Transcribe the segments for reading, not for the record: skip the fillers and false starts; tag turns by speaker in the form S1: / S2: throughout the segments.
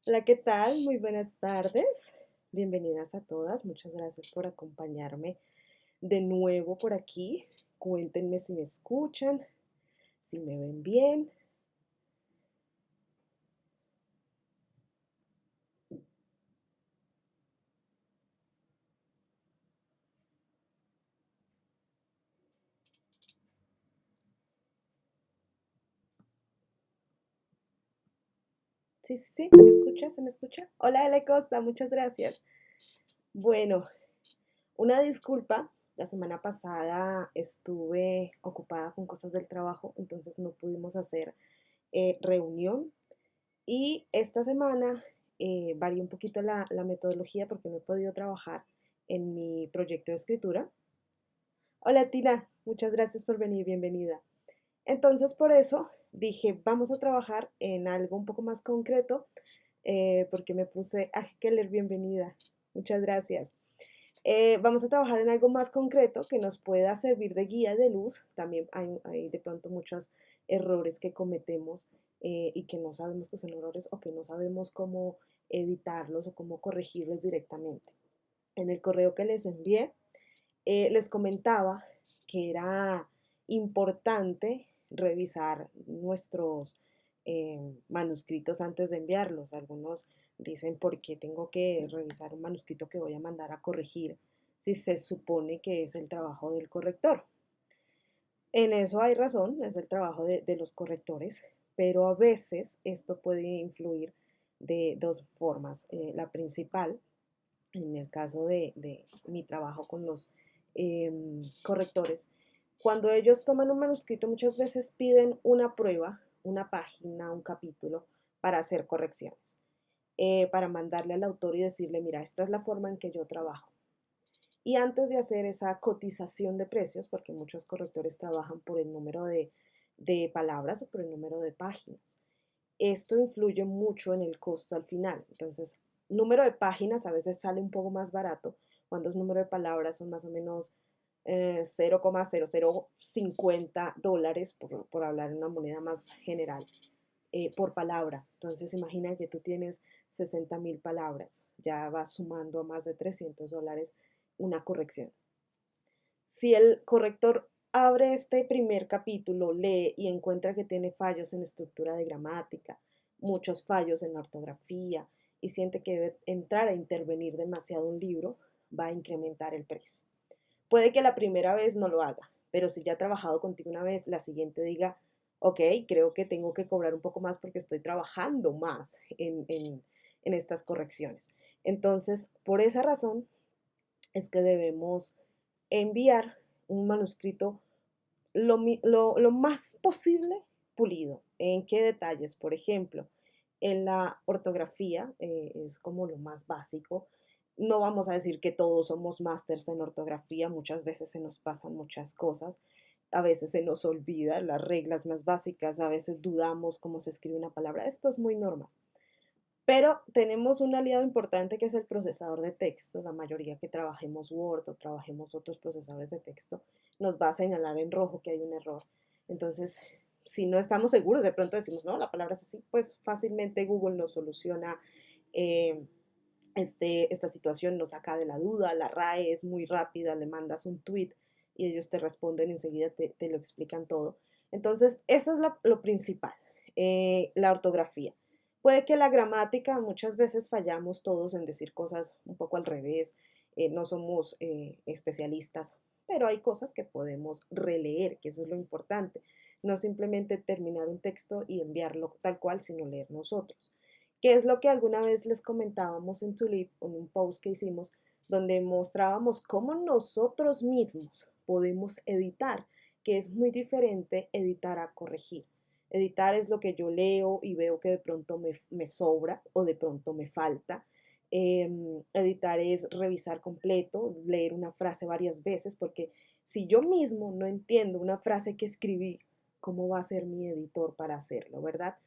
S1: Hola, ¿qué tal? Muy buenas tardes. Bienvenidas a todas. Muchas gracias por acompañarme de nuevo por aquí. Cuéntenme si me escuchan, si me ven bien. Sí, sí, sí. ¿Me escucha? ¿Se me escucha? Hola, Ele Costa. Muchas gracias. Bueno, una disculpa. La semana pasada estuve ocupada con cosas del trabajo, entonces no pudimos hacer reunión. Y esta semana varié un poquito la metodología porque no he podido trabajar en mi proyecto de escritura. Hola Tina, muchas gracias por venir, bienvenida. Entonces por eso dije, vamos a trabajar en algo un poco más concreto porque me puse a Keller, bienvenida. Muchas gracias. Vamos a trabajar en algo más concreto que nos pueda servir de guía de luz. También hay de pronto muchos errores que cometemos y que no sabemos que son errores o que no sabemos cómo editarlos o cómo corregirlos directamente. En el correo que les envié, les comentaba que era importante revisar nuestros manuscritos antes de enviarlos. Algunos dicen, ¿por qué tengo que revisar un manuscrito que voy a mandar a corregir si se supone que es el trabajo del corrector? En eso hay razón, es el trabajo de los correctores, pero a veces esto puede influir de dos formas. La principal, en el caso de mi trabajo con los correctores, cuando ellos toman un manuscrito muchas veces piden una prueba, una página, un capítulo para hacer correcciones, para mandarle al autor y decirle, mira, esta es la forma en que yo trabajo. Y antes de hacer esa cotización de precios, porque muchos correctores trabajan por el número de palabras o por el número de páginas, esto influye mucho en el costo al final. Entonces, número de páginas a veces sale un poco más barato cuando el número de palabras son más o menos 0,0050 dólares, por hablar en una moneda más general, por palabra. Entonces, imagina que tú tienes 60,000 palabras, ya vas sumando a más de $300 una corrección. Si el corrector abre este primer capítulo, lee y encuentra que tiene fallos en estructura de gramática, muchos fallos en la ortografía y siente que debe entrar a intervenir demasiado un libro, va a incrementar el precio. Puede que la primera vez no lo haga, pero si ya ha trabajado contigo una vez, la siguiente diga, ok, creo que tengo que cobrar un poco más porque estoy trabajando más en estas correcciones. Entonces, por esa razón es que debemos enviar un manuscrito lo más posible pulido. ¿En qué detalles? Por ejemplo, en la ortografía, es como lo más básico. No vamos a decir que todos somos másters en ortografía, muchas veces se nos pasan muchas cosas, a veces se nos olvida las reglas más básicas, a veces dudamos cómo se escribe una palabra, esto es muy normal. Pero tenemos un aliado importante que es el procesador de texto. La mayoría que trabajemos Word o trabajemos otros procesadores de texto nos va a señalar en rojo que hay un error. Entonces, si no estamos seguros, de pronto decimos, no, la palabra es así, pues fácilmente Google nos soluciona eh, esta situación, nos saca de la duda. La RAE es muy rápida, le mandas un tweet y ellos te responden enseguida, te lo explican todo. Entonces, eso es lo principal, la ortografía. Puede que la gramática, muchas veces fallamos todos en decir cosas un poco al revés, no somos especialistas, pero hay cosas que podemos releer, que eso es lo importante. No simplemente terminar un texto y enviarlo tal cual, sino leer nosotros. Que es lo que alguna vez les comentábamos en Tulip, en un post que hicimos, donde mostrábamos cómo nosotros mismos podemos editar, que es muy diferente editar a corregir. Editar es lo que yo leo y veo que de pronto me sobra o de pronto me falta. Editar es revisar completo, leer una frase varias veces, porque si yo mismo no entiendo una frase que escribí, ¿cómo va a ser mi editor para hacerlo, verdad?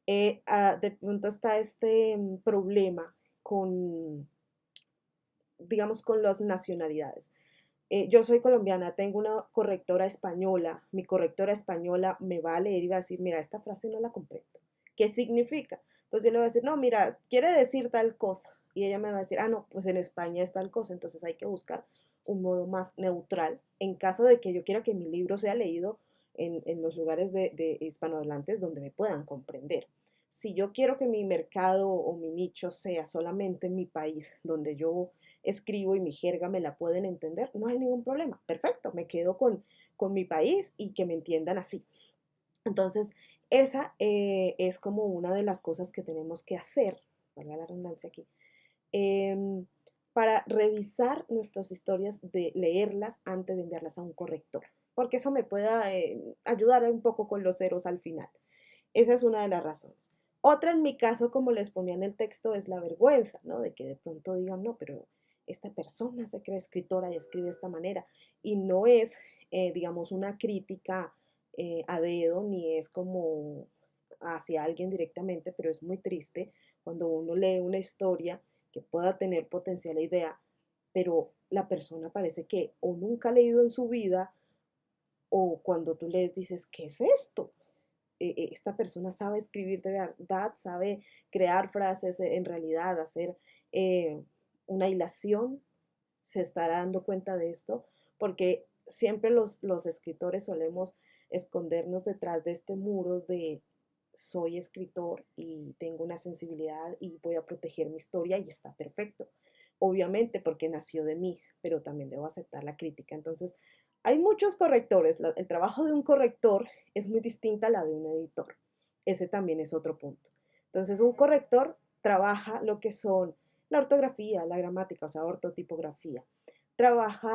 S1: De pronto está este problema con, digamos, con las nacionalidades. Yo soy colombiana, tengo una correctora española, mi correctora española me va a leer y va a decir, mira, esta frase no la comprendo. ¿Qué significa? Entonces yo le voy a decir, no, mira, quiere decir tal cosa. Y ella me va a decir, ah, no, pues en España es tal cosa. Entonces hay que buscar un modo más neutral en caso de que yo quiera que mi libro sea leído en los lugares de hispanohablantes donde me puedan comprender. Si yo quiero que mi mercado o mi nicho sea solamente en mi país, donde yo escribo y mi jerga me la pueden entender, no hay ningún problema. Perfecto, me quedo con mi país y que me entiendan así. Entonces, esa es como una de las cosas que tenemos que hacer, valga la redundancia aquí, em, para revisar nuestras historias, de leerlas antes de enviarlas a un corrector, porque eso me pueda ayudar un poco con los ceros al final. Esa es una de las razones. Otra en mi caso, como les ponía en el texto, es la vergüenza, ¿no? De que de pronto digan, no, pero esta persona se cree escritora y escribe de esta manera. Y no es, digamos, una crítica a dedo, ni es como hacia alguien directamente, pero es muy triste cuando uno lee una historia que pueda tener potencial e idea, pero la persona parece que o nunca ha leído en su vida, o cuando tú lees dices, ¿qué es esto? Esta persona sabe escribir de verdad, sabe crear frases en realidad, hacer eh, una hilación, se estará dando cuenta de esto, porque siempre los escritores solemos escondernos detrás de este muro de soy escritor y tengo una sensibilidad y voy a proteger mi historia y está perfecto. Obviamente porque nació de mí, pero también debo aceptar la crítica. Entonces, hay muchos correctores. El trabajo de un corrector es muy distinta a la de un editor. Ese también es otro punto. Entonces, un corrector trabaja lo que son la ortografía, la gramática, o sea, ortotipografía.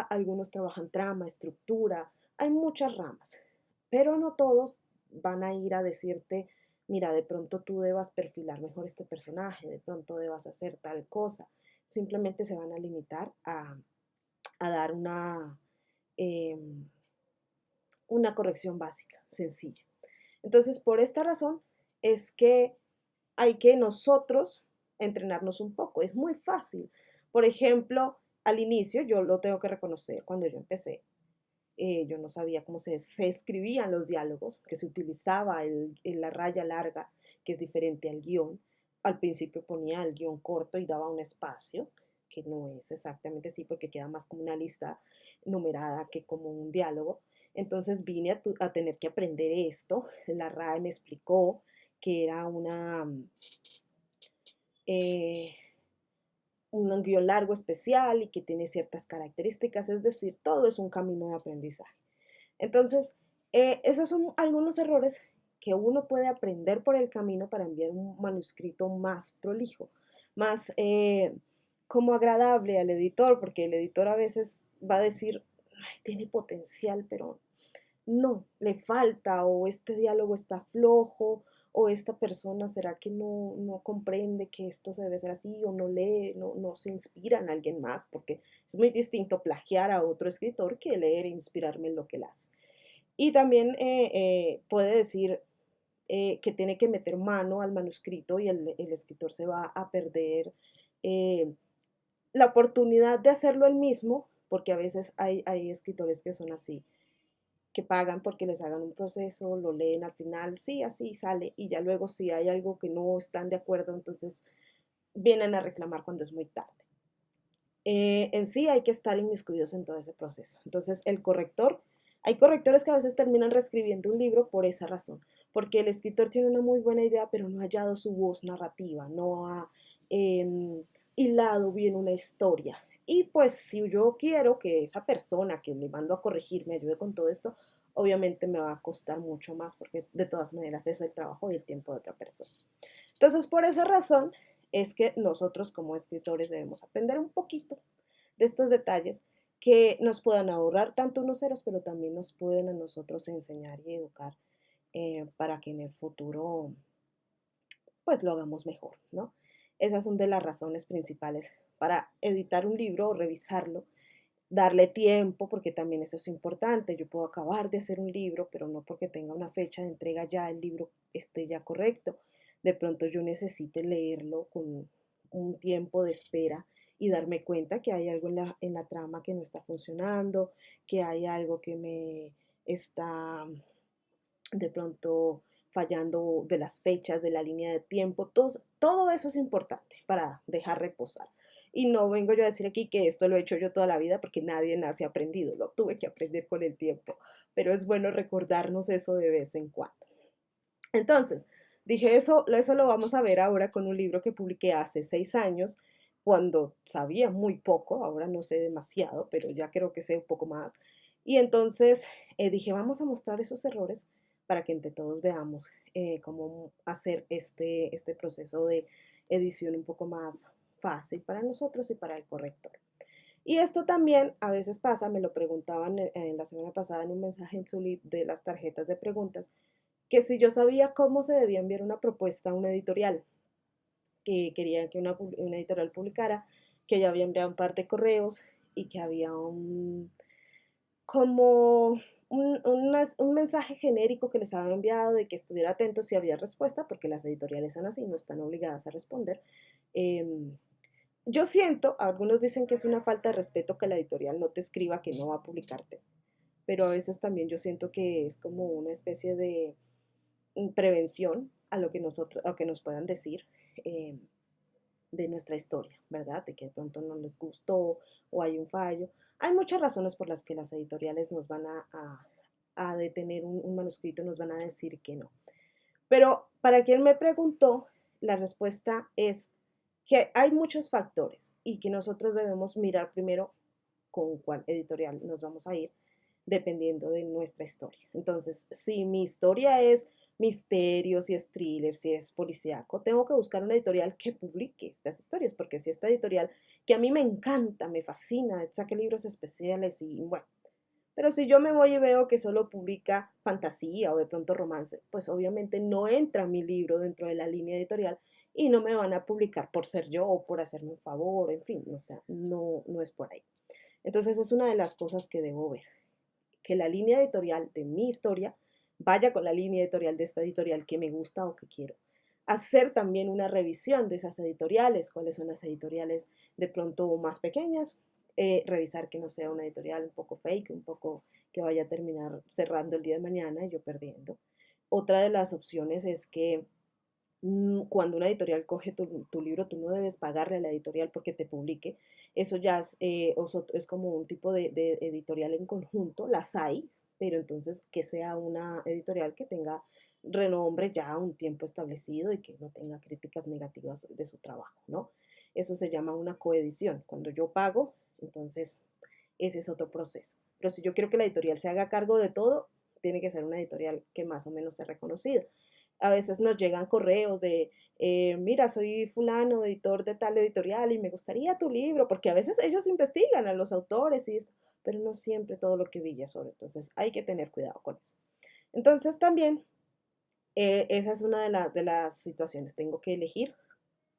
S1: Algunos trabajan trama, estructura, hay muchas ramas, pero no todos van a ir a decirte, mira, de pronto tú debas perfilar mejor este personaje, de pronto debas hacer tal cosa. Simplemente se van a limitar a dar eh, una corrección básica, sencilla. Entonces, por esta razón es que hay que nosotros entrenarnos un poco. Es muy fácil. Por ejemplo, al inicio, yo lo tengo que reconocer, cuando yo empecé, yo no sabía cómo se escribían los diálogos, que se utilizaba la raya larga, que es diferente al guión. Al principio ponía el guión corto y daba un espacio, que no es exactamente así, porque queda más como una lista numerada que como un diálogo. Entonces vine a tener que aprender esto. La RAE me explicó que era eh, un guión largo especial y que tiene ciertas características, es decir, todo es un camino de aprendizaje. Entonces, esos son algunos errores que uno puede aprender por el camino para enviar un manuscrito más prolijo, más como agradable al editor, porque el editor a veces va a decir, ay, tiene potencial, pero no, le falta, o este diálogo está flojo, o esta persona será que no comprende que esto se debe ser así, o no lee, no se inspira en alguien más, porque es muy distinto plagiar a otro escritor que leer e inspirarme en lo que él hace. Y también puede decir que tiene que meter mano al manuscrito y el escritor se va a perder eh, la oportunidad de hacerlo él mismo, porque a veces hay escritores que son así, que pagan porque les hagan un proceso, lo leen al final, sí, así sale, y ya luego si hay algo que no están de acuerdo, entonces vienen a reclamar cuando es muy tarde. En sí hay que estar inmiscuidos en todo ese proceso. Entonces, el corrector, hay correctores que a veces terminan reescribiendo un libro por esa razón, porque el escritor tiene una muy buena idea, pero no ha hallado su voz narrativa, no ha hilado bien una historia. Y pues si yo quiero que esa persona que le mando a corregir me ayude con todo esto, obviamente me va a costar mucho más, porque de todas maneras es el trabajo y el tiempo de otra persona. Entonces, por esa razón es que nosotros como escritores debemos aprender un poquito de estos detalles que nos puedan ahorrar tanto unos ceros, pero también nos pueden a nosotros enseñar y educar para que en el futuro pues lo hagamos mejor, ¿no? Esas son de las razones principales para editar un libro o revisarlo, darle tiempo, porque también eso es importante. Yo puedo acabar de hacer un libro, pero no porque tenga una fecha de entrega ya el libro esté ya correcto. De pronto yo necesite leerlo con un tiempo de espera y darme cuenta que hay algo en la trama que no está funcionando, que hay algo que me está de pronto fallando de las fechas, de la línea de tiempo, todo eso es importante para dejar reposar. Y no vengo yo a decir aquí que esto lo he hecho yo toda la vida porque nadie nace aprendido, lo tuve que aprender con el tiempo, pero es bueno recordarnos eso de vez en cuando. Entonces, dije, eso lo vamos a ver ahora con un libro que publiqué hace 6 años, cuando sabía muy poco, ahora no sé demasiado, pero ya creo que sé un poco más. Y entonces dije, vamos a mostrar esos errores para que entre todos veamos cómo hacer este proceso de edición un poco más fácil para nosotros y para el corrector. Y esto también a veces pasa, me lo preguntaban en la semana pasada en un mensaje en su libro de las tarjetas de preguntas, que si yo sabía cómo se debía enviar una propuesta a una editorial, que querían que una editorial publicara, que ya había enviado un par de correos y que había como un mensaje genérico que les había enviado de que estuviera atento si había respuesta, porque las editoriales son así, no están obligadas a responder. Eh, yo siento, algunos dicen que es una falta de respeto que la editorial no te escriba que no va a publicarte, pero a veces también yo siento que es como una especie de prevención a lo que a lo que nos puedan decir eh, de nuestra historia, ¿verdad? De que de pronto no les gustó o hay un fallo. Hay muchas razones por las que las editoriales nos van a detener un manuscrito, nos van a decir que no. Pero para quien me preguntó, la respuesta es que hay muchos factores y que nosotros debemos mirar primero con cuál editorial nos vamos a ir dependiendo de nuestra historia. Entonces, si mi historia es misterio, si es thriller, si es policíaco, tengo que buscar una editorial que publique estas historias, porque si esta editorial que a mí me encanta, me fascina, saque libros especiales y bueno, pero si yo me voy y veo que solo publica fantasía o de pronto romance, pues obviamente no entra mi libro dentro de la línea editorial y no me van a publicar por ser yo o por hacerme un favor, en fin, o sea, no es por ahí. Entonces es una de las cosas que debo ver, que la línea editorial de mi historia vaya con la línea editorial de esta editorial que me gusta o que quiero. Hacer también una revisión de esas editoriales, cuáles son las editoriales de pronto más pequeñas, revisar que no sea una editorial un poco fake, un poco que vaya a terminar cerrando el día de mañana y yo perdiendo. Otra de las opciones es que cuando una editorial coge tu libro, tú no debes pagarle a la editorial porque te publique. Eso ya es como un tipo de editorial en conjunto, las hay, pero entonces que sea una editorial que tenga renombre ya un tiempo establecido y que no tenga críticas negativas de su trabajo, ¿no? Eso se llama una coedición. Cuando yo pago, entonces ese es otro proceso. Pero si yo quiero que la editorial se haga cargo de todo, tiene que ser una editorial que más o menos sea reconocida. A veces nos llegan correos de, mira, soy fulano, editor de tal editorial y me gustaría tu libro, porque a veces ellos investigan a los autores y esto, pero no siempre todo lo que brilla sobre. Entonces hay que tener cuidado con eso. Entonces también esa es una de las situaciones. Tengo que elegir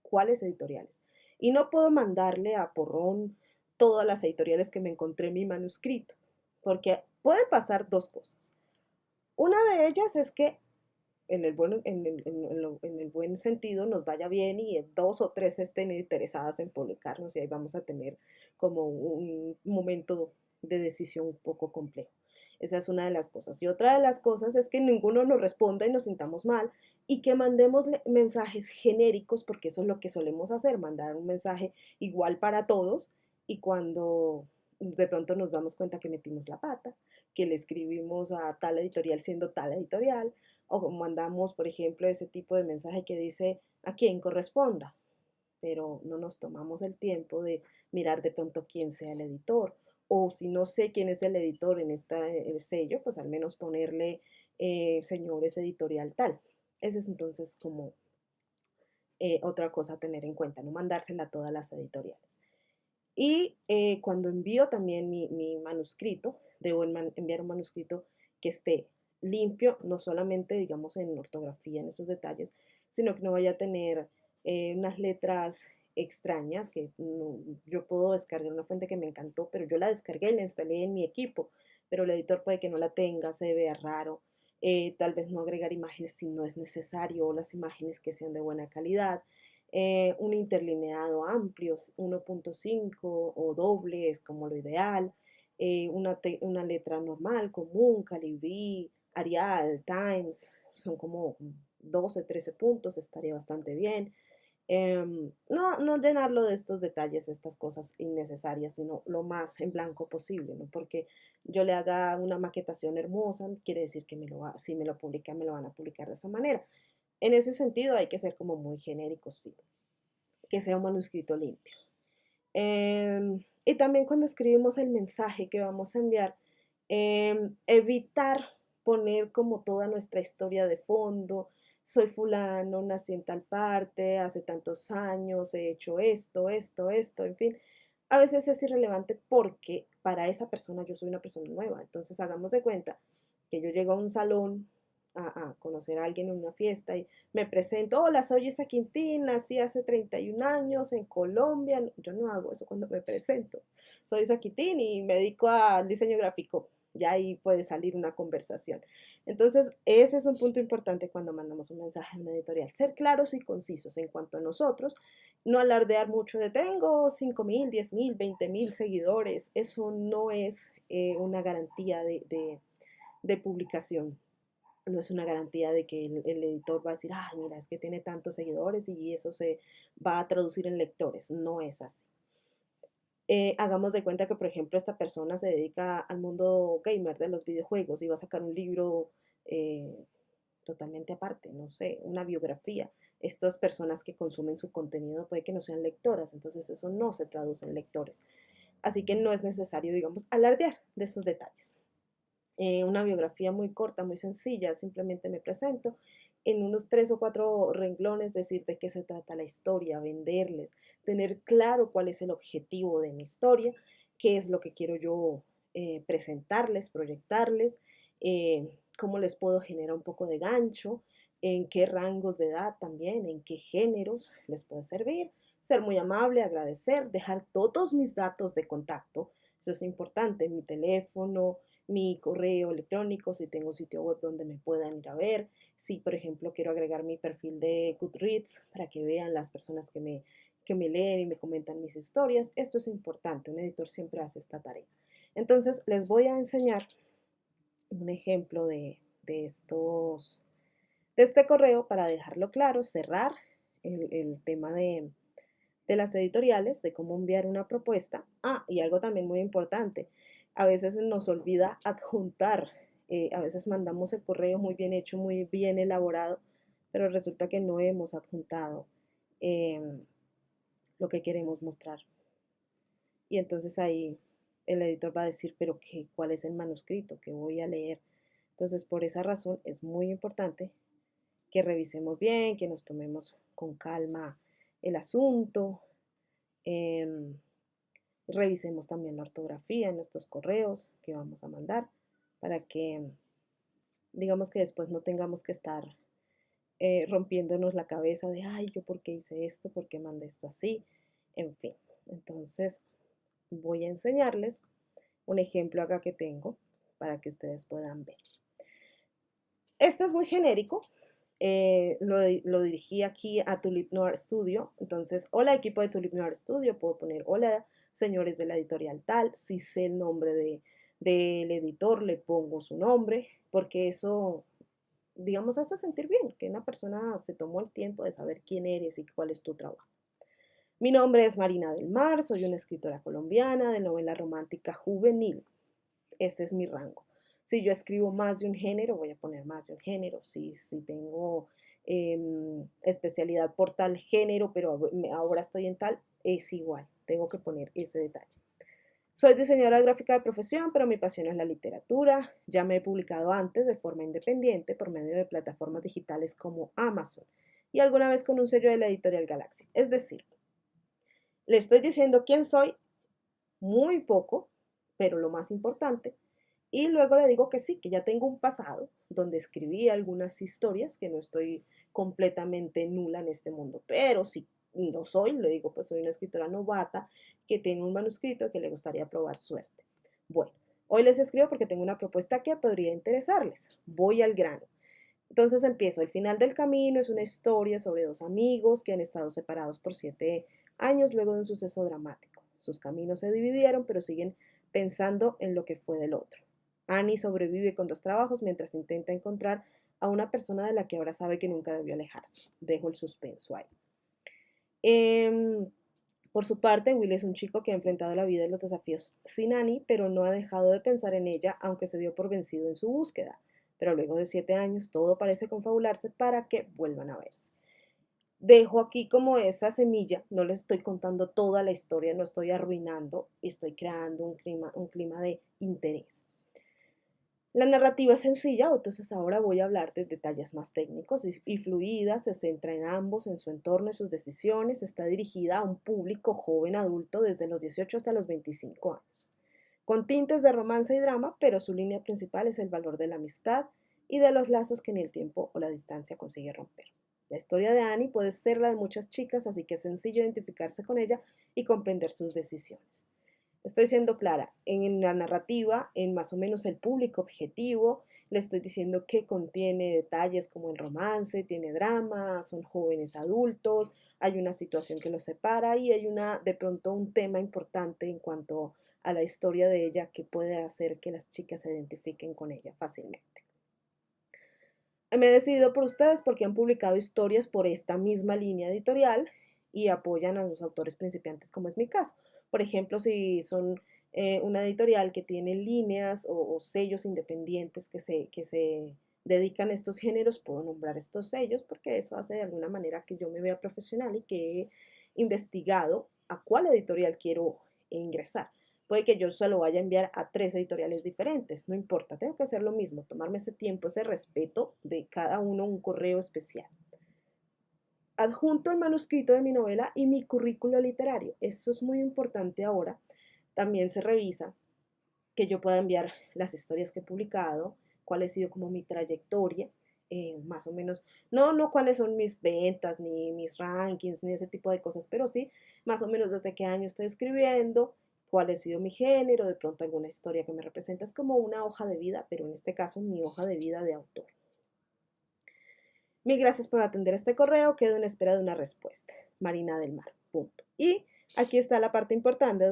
S1: cuáles editoriales. Y no puedo mandarle a porrón todas las editoriales que me encontré en mi manuscrito, porque pueden pasar dos cosas. Una de ellas es que en el buen sentido nos vaya bien y dos o tres estén interesadas en publicarnos y ahí vamos a tener como un momento de decisión un poco complejo. Esa es una de las cosas. Y otra de las cosas es que ninguno nos responda y nos sintamos mal y que mandemos mensajes genéricos, porque eso es lo que solemos hacer, mandar un mensaje igual para todos y cuando de pronto nos damos cuenta que metimos la pata, que le escribimos a tal editorial siendo tal editorial, o mandamos, por ejemplo, ese tipo de mensaje que dice a quién corresponda, pero no nos tomamos el tiempo de mirar de pronto quién sea el editor. O si no sé quién es el editor en este sello, pues al menos ponerle señores editorial tal. Ese es entonces como otra cosa a tener en cuenta, no mandársela a todas las editoriales. Y cuando envío también mi manuscrito, debo enviar un manuscrito que esté limpio, no solamente, digamos, en ortografía, en esos detalles, sino que no vaya a tener unas letras extrañas que yo puedo descargar una fuente que me encantó, pero yo la descargué y la instalé en mi equipo, pero el editor puede que no la tenga, se vea raro, tal vez no agregar imágenes si no es necesario, o las imágenes que sean de buena calidad, un interlineado amplio, 1.5 o doble es como lo ideal, una letra normal, común, Calibri, Arial, Times, son como 12, 13 puntos, estaría bastante bien. No llenarlo de estos detalles, estas cosas innecesarias, sino lo más en blanco posible, ¿no? Porque yo le haga una maquetación hermosa, quiere decir que si me lo publican, me lo van a publicar de esa manera. En ese sentido hay que ser como muy genérico, sí, que sea un manuscrito limpio. Y también cuando escribimos el mensaje que vamos a enviar, evitar poner como toda nuestra historia de fondo. Soy fulano, nací en tal parte, hace tantos años, he hecho esto, en fin. A veces es irrelevante porque para esa persona yo soy una persona nueva. Entonces hagamos de cuenta que yo llego a un salón a conocer a alguien en una fiesta y me presento, hola, soy Isa Quintín, nací hace 31 años en Colombia. Yo no hago eso cuando me presento. Soy Isa Quintín y me dedico al diseño gráfico. Ya ahí puede salir una conversación. Entonces, ese es un punto importante cuando mandamos un mensaje a una editorial. Ser claros y concisos en cuanto a nosotros. No alardear mucho de tengo 5.000, 10.000, 20.000 seguidores. Eso no es una garantía de publicación, no es una garantía de que el editor va a decir, ay, mira, es que tiene tantos seguidores y eso se va a traducir en lectores. No es así. Hagamos de cuenta que, por ejemplo, esta persona se dedica al mundo gamer de los videojuegos y va a sacar un libro totalmente aparte, no sé, una biografía. Estas personas que consumen su contenido puede que no sean lectoras, entonces eso no se traduce en lectores. Así que no es necesario, digamos, alardear de esos detalles. Una biografía muy corta, muy sencilla, simplemente me presento en unos 3 o 4 renglones, decir de qué se trata la historia, venderles, tener claro cuál es el objetivo de mi historia, qué es lo que quiero yo presentarles, proyectarles, cómo les puedo generar un poco de gancho, en qué rangos de edad también, en qué géneros les puede servir, ser muy amable, agradecer, dejar todos mis datos de contacto, eso es importante, mi teléfono, mi correo electrónico, si tengo un sitio web donde me puedan ir a ver, si por ejemplo quiero agregar mi perfil de Goodreads para que vean las personas que me leen y me comentan mis historias, esto es importante, un editor siempre hace esta tarea. Entonces les voy a enseñar un ejemplo de este correo para dejarlo claro, cerrar el tema de las editoriales, de cómo enviar una propuesta. Ah, y algo también muy importante, a veces nos olvida adjuntar, a veces mandamos el correo muy bien hecho, muy bien elaborado, pero resulta que no hemos adjuntado eh, lo que queremos mostrar. Y entonces ahí el editor va a decir, pero qué, ¿cuál es el manuscrito que voy a leer? Entonces, por esa razón es muy importante que revisemos bien, que nos tomemos con calma el asunto. Eh, Revisemos también la ortografía en nuestros correos que vamos a mandar para que, digamos que después no tengamos que estar rompiéndonos la cabeza de, ay, yo por qué hice esto, por qué mandé esto así, en fin. Entonces, voy a enseñarles un ejemplo acá que tengo para que ustedes puedan ver. Este es muy genérico, lo dirigí aquí a Tulip Noir Studio. Entonces, hola equipo de Tulip Noir Studio, puedo poner hola señores de la editorial tal, si sé el nombre del editor, le pongo su nombre, porque eso, digamos, hace sentir bien, que una persona se tomó el tiempo de saber quién eres y cuál es tu trabajo. Mi nombre es Marina del Mar, soy una escritora colombiana de novela romántica juvenil. Este es mi rango. Si yo escribo más de un género, voy a poner más de un género. Si tengo especialidad por tal género, pero ahora estoy en tal, es igual. Tengo que poner ese detalle. Soy diseñadora gráfica de profesión, pero mi pasión es la literatura. Ya me he publicado antes de forma independiente por medio de plataformas digitales como Amazon y alguna vez con un sello de la editorial Galaxy. Es decir, le estoy diciendo quién soy, muy poco, pero lo más importante, y luego le digo que sí, que ya tengo un pasado donde escribí algunas historias, que no estoy completamente nula en este mundo, pero si no soy, le digo, pues soy una escritora novata que tiene un manuscrito que le gustaría probar suerte. Bueno, hoy les escribo porque tengo una propuesta que podría interesarles. Voy al grano. Entonces empiezo. El final del camino es una historia sobre dos amigos que han estado separados por 7 años luego de un suceso dramático. Sus caminos se dividieron, pero siguen pensando en lo que fue del otro. Annie sobrevive con 2 trabajos mientras intenta encontrar a una persona de la que ahora sabe que nunca debió alejarse. Dejo el suspenso ahí. Em, por su parte, Will es un chico que ha enfrentado la vida y los desafíos sin Annie, pero no ha dejado de pensar en ella, aunque se dio por vencido en su búsqueda. Pero luego de 7 años, todo parece confabularse para que vuelvan a verse. Dejo aquí como esa semilla, no les estoy contando toda la historia, no estoy arruinando, estoy creando un clima de interés. La narrativa es sencilla, entonces ahora voy a hablar de detalles más técnicos y fluida, se centra en ambos, en su entorno y sus decisiones, está dirigida a un público joven adulto desde los 18 hasta los 25 años, con tintes de romance y drama, pero su línea principal es el valor de la amistad y de los lazos que ni el tiempo o la distancia consigue romper. La historia de Annie puede ser la de muchas chicas, así que es sencillo identificarse con ella y comprender sus decisiones. Estoy siendo clara en la narrativa, en más o menos el público objetivo. Le estoy diciendo que contiene detalles como el romance, tiene drama, son jóvenes adultos, hay una situación que los separa y hay de pronto un tema importante en cuanto a la historia de ella que puede hacer que las chicas se identifiquen con ella fácilmente. Me he decidido por ustedes porque han publicado historias por esta misma línea editorial y apoyan a los autores principiantes, como es mi caso. Por ejemplo, si son una editorial que tiene líneas o sellos independientes que se dedican a estos géneros, puedo nombrar estos sellos porque eso hace de alguna manera que yo me vea profesional y que he investigado a cuál editorial quiero ingresar. Puede que yo se lo vaya a enviar a 3 editoriales diferentes, no importa, tengo que hacer lo mismo, tomarme ese tiempo, ese respeto de cada uno un correo especial. Adjunto el manuscrito de mi novela y mi currículo literario. Esto es muy importante ahora. También se revisa que yo pueda enviar las historias que he publicado, cuál ha sido como mi trayectoria, más o menos, no cuáles son mis ventas, ni mis rankings, ni ese tipo de cosas, pero sí más o menos desde qué año estoy escribiendo, cuál ha sido mi género, de pronto alguna historia que me representa. Es como una hoja de vida, pero en este caso mi hoja de vida de autor. Mil gracias por atender este correo, quedo en espera de una respuesta. Marina del Mar. Punto. Y aquí está la parte importante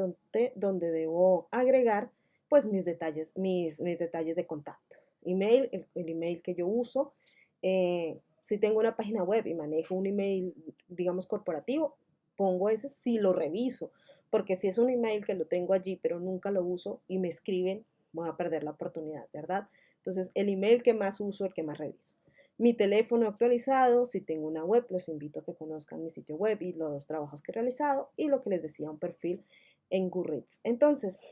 S1: donde debo agregar pues mis detalles de contacto. Email, el email que yo uso. Si tengo una página web y manejo un email, digamos, corporativo, pongo ese si lo reviso, porque si es un email que lo tengo allí pero nunca lo uso y me escriben, voy a perder la oportunidad, ¿verdad? Entonces, el email que más uso, el que más reviso. Mi teléfono actualizado, si tengo una web, los invito a que conozcan mi sitio web y los trabajos que he realizado y lo que les decía, un perfil en Goodreads. Entonces,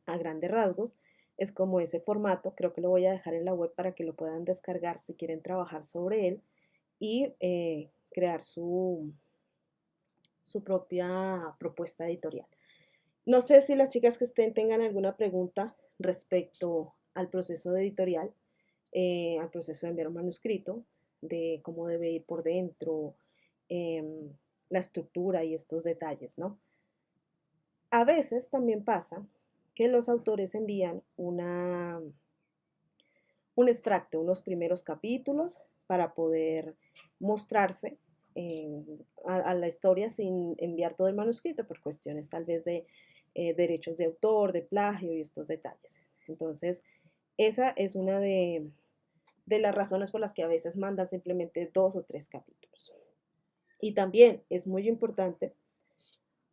S1: a grandes rasgos, es como ese formato. Creo que lo voy a dejar en la web para que lo puedan descargar si quieren trabajar sobre él y crear su propia propuesta editorial. No sé si las chicas que estén tengan alguna pregunta respecto al proceso editorial, al proceso de enviar un manuscrito, de cómo debe ir por dentro, eh, la estructura y estos detalles, ¿no? A veces también pasa que los autores envían un extracto, unos primeros capítulos para poder mostrarse a la historia sin enviar todo el manuscrito por cuestiones tal vez de derechos de autor, de plagio y estos detalles. Entonces, esa es una de las razones por las que a veces mandan simplemente 2 o 3 capítulos. Y también es muy importante,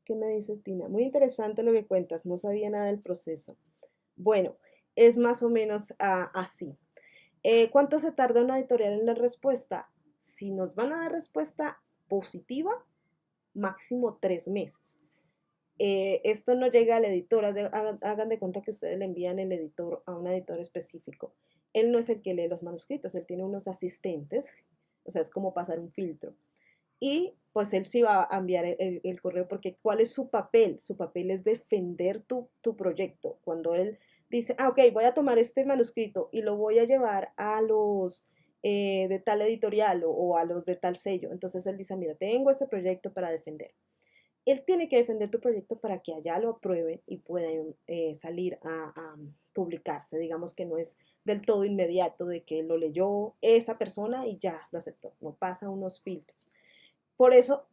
S1: ¿qué me dices, Tina? Muy interesante lo que cuentas, no sabía nada del proceso. Bueno, es más o menos así. ¿Cuánto se tarda una editorial en la respuesta? Si nos van a dar respuesta positiva, máximo 3 meses. Esto no llega al editor, hagan de cuenta que ustedes le envían el editor a un editor específico. Él no es el que lee los manuscritos, él tiene unos asistentes, o sea, es como pasar un filtro. Y pues él sí va a enviar el correo porque ¿cuál es su papel? Su papel es defender tu proyecto. Cuando él dice, ok, voy a tomar este manuscrito y lo voy a llevar a los de tal editorial o a los de tal sello. Entonces él dice, mira, tengo este proyecto para defender. Él tiene que defender tu proyecto para que allá lo aprueben y puedan salir a publicarse. Digamos que no es del todo inmediato de que lo leyó esa persona y ya lo aceptó. No pasa unos filtros. Por eso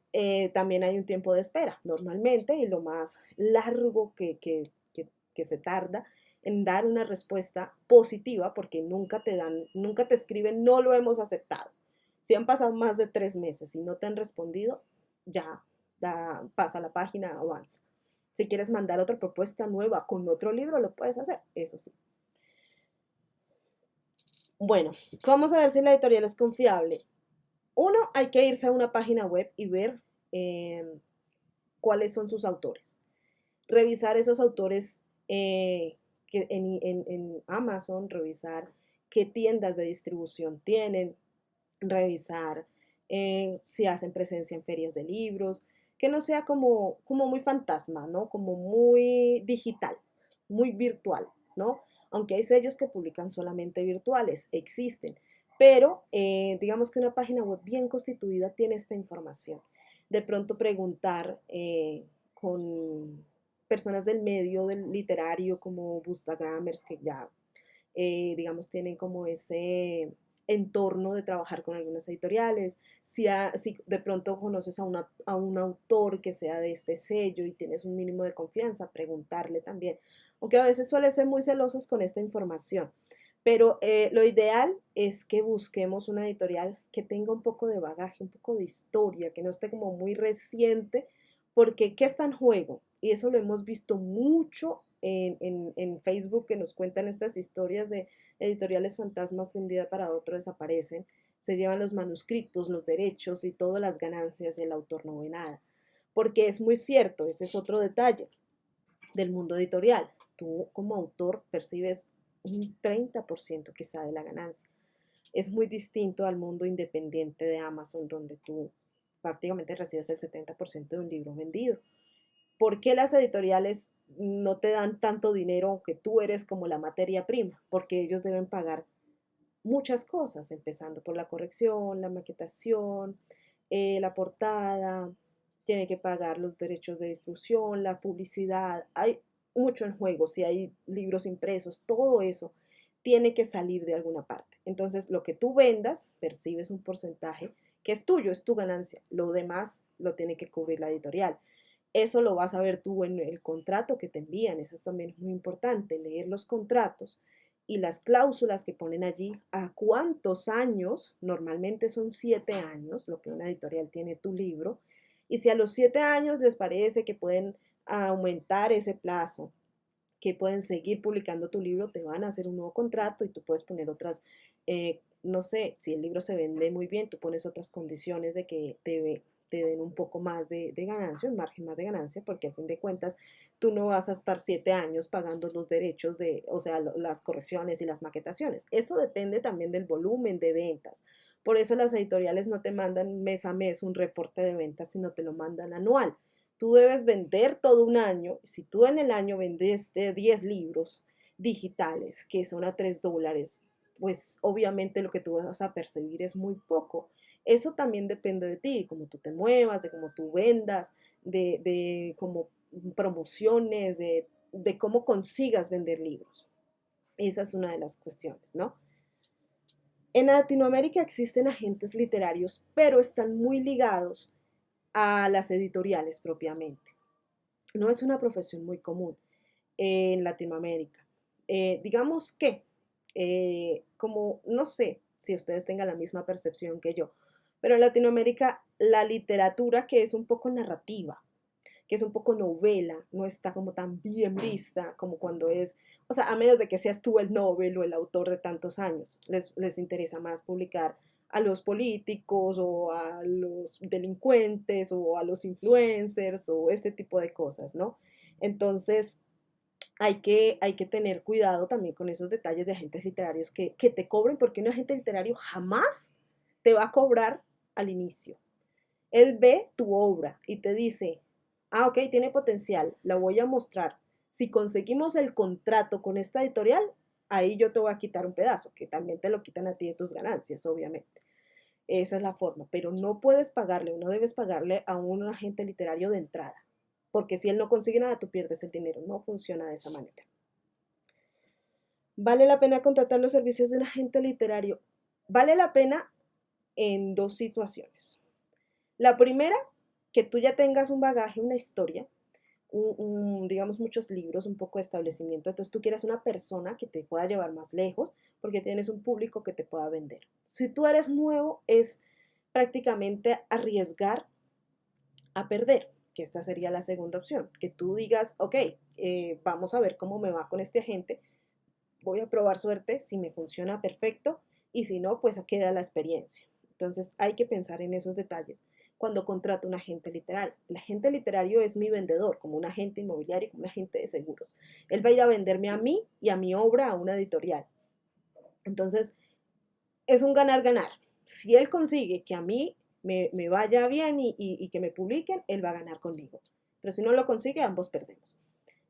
S1: también hay un tiempo de espera normalmente y lo más largo que se tarda en dar una respuesta positiva, porque nunca te escriben, no lo hemos aceptado. Si han pasado más de 3 meses y no te han respondido, ya pasa la página, avanza. Si quieres mandar otra propuesta nueva con otro libro, lo puedes hacer, eso sí. Bueno, ¿cómo saber si la editorial es confiable? Uno, hay que irse a una página web y ver eh, cuáles son sus autores. Revisar esos autores en Amazon, revisar qué tiendas de distribución tienen, revisar si hacen presencia en ferias de libros, que no sea como muy fantasma, ¿no? Como muy digital, muy virtual, ¿no? Aunque hay sellos que publican solamente virtuales, existen, pero digamos que una página web bien constituida tiene esta información. De pronto preguntar con personas del medio del literario como Bookstagrammers que ya digamos, tienen como ese entorno de trabajar con algunas editoriales, si de pronto conoces a un autor que sea de este sello y tienes un mínimo de confianza, preguntarle también, aunque a veces suele ser muy celosos con esta información, pero lo ideal es que busquemos una editorial que tenga un poco de bagaje, un poco de historia, que no esté como muy reciente, porque ¿qué está en juego? Y eso lo hemos visto mucho en Facebook, que nos cuentan estas historias de editoriales fantasmas que un día para otro desaparecen, se llevan los manuscritos, los derechos y todas las ganancias y el autor no ve nada. Porque es muy cierto, ese es otro detalle del mundo editorial. Tú como autor percibes un 30% quizá de la ganancia. Es muy distinto al mundo independiente de Amazon, donde tú prácticamente recibes el 70% de un libro vendido. ¿Por qué las editoriales no te dan tanto dinero aunque tú eres como la materia prima? Porque ellos deben pagar muchas cosas, empezando por la corrección, la maquetación, la portada, tiene que pagar los derechos de distribución, la publicidad, hay mucho en juego, si hay libros impresos, todo eso tiene que salir de alguna parte. Entonces, lo que tú vendas, percibes un porcentaje que es tuyo, es tu ganancia. Lo demás lo tiene que cubrir la editorial. Eso lo vas a ver tú en el contrato que te envían, eso es también muy importante, leer los contratos y las cláusulas que ponen allí, a cuántos años, normalmente son 7 años, lo que una editorial tiene tu libro, y si a los 7 años les parece que pueden aumentar ese plazo, que pueden seguir publicando tu libro, te van a hacer un nuevo contrato y tú puedes poner otras, no sé, si el libro se vende muy bien, tú pones otras condiciones de que te den un poco más de ganancia, un margen más de ganancia, porque a fin de cuentas tú no vas a estar 7 años pagando los derechos de, o sea, las correcciones y las maquetaciones. Eso depende también del volumen de ventas. Por eso las editoriales no te mandan mes a mes un reporte de ventas, sino te lo mandan anual. Tú debes vender todo un año. Si tú en el año vendes 10 libros digitales, que son a $3, pues obviamente lo que tú vas a percibir es muy poco. Eso también depende de ti, cómo tú te muevas, de cómo tú vendas, de cómo promociones, de cómo consigas vender libros. Esa es una de las cuestiones, ¿no? En Latinoamérica existen agentes literarios, pero están muy ligados a las editoriales propiamente. No es una profesión muy común en Latinoamérica. Digamos que, como no sé si ustedes tengan la misma percepción que yo, pero en Latinoamérica la literatura que es un poco narrativa, que es un poco novela, no está como tan bien vista como cuando es, o sea, a menos de que seas tú el novel o el autor de tantos años, les interesa más publicar a los políticos o a los delincuentes o a los influencers o este tipo de cosas, ¿no? Entonces, hay que tener cuidado también con esos detalles de agentes literarios que te cobren, porque un agente literario jamás te va a cobrar al inicio. Él ve tu obra y te dice, ah, ok, tiene potencial, la voy a mostrar. Si conseguimos el contrato con esta editorial, ahí yo te voy a quitar un pedazo, que también te lo quitan a ti de tus ganancias, obviamente. Esa es la forma, pero no puedes pagarle, no debes pagarle a un agente literario de entrada, porque si él no consigue nada, tú pierdes el dinero, no funciona de esa manera. ¿Vale la pena contratar los servicios de un agente literario? Vale la pena en dos situaciones. La primera, que tú ya tengas un bagaje, una historia, digamos, muchos libros, un poco de establecimiento, entonces tú quieres una persona que te pueda llevar más lejos porque tienes un público que te pueda vender. Si tú eres nuevo, es prácticamente arriesgar a perder, que esta sería la segunda opción, que tú digas, ok, vamos a ver cómo me va con este agente, voy a probar suerte, si me funciona perfecto y si no, pues queda la experiencia. Entonces hay que pensar en esos detalles cuando contrato un agente literario. El agente literario es mi vendedor, como un agente inmobiliario, como un agente de seguros. Él va a ir a venderme a mí y a mi obra a una editorial. Entonces es un ganar-ganar. Si él consigue que a mí me vaya bien y que me publiquen, él va a ganar conmigo. Pero si no lo consigue, ambos perdemos.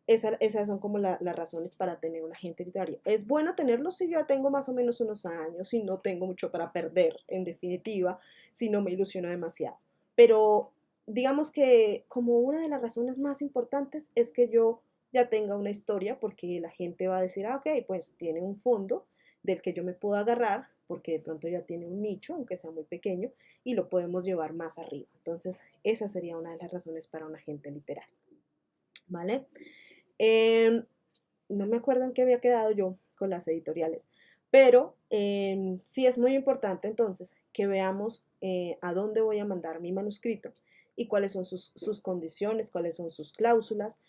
S1: Esas son como las razones para tener un agente literario. Es bueno tenerlo si yo ya tengo más o menos unos años, si no tengo mucho para perder, en definitiva, si no me ilusiono demasiado. Pero digamos que como una de las razones más importantes es que yo ya tenga una historia, porque la gente va a decir, ah, ok, pues tiene un fondo del que yo me puedo agarrar, porque de pronto ya tiene un nicho, aunque sea muy pequeño, y lo podemos llevar más arriba. Entonces, esa sería una de las razones para un agente literario. ¿Vale? Eh, no me acuerdo en qué había quedado yo con las editoriales, pero sí es muy importante entonces que veamos a dónde voy a mandar mi manuscrito y cuáles son sus condiciones, cuáles son sus cláusulas,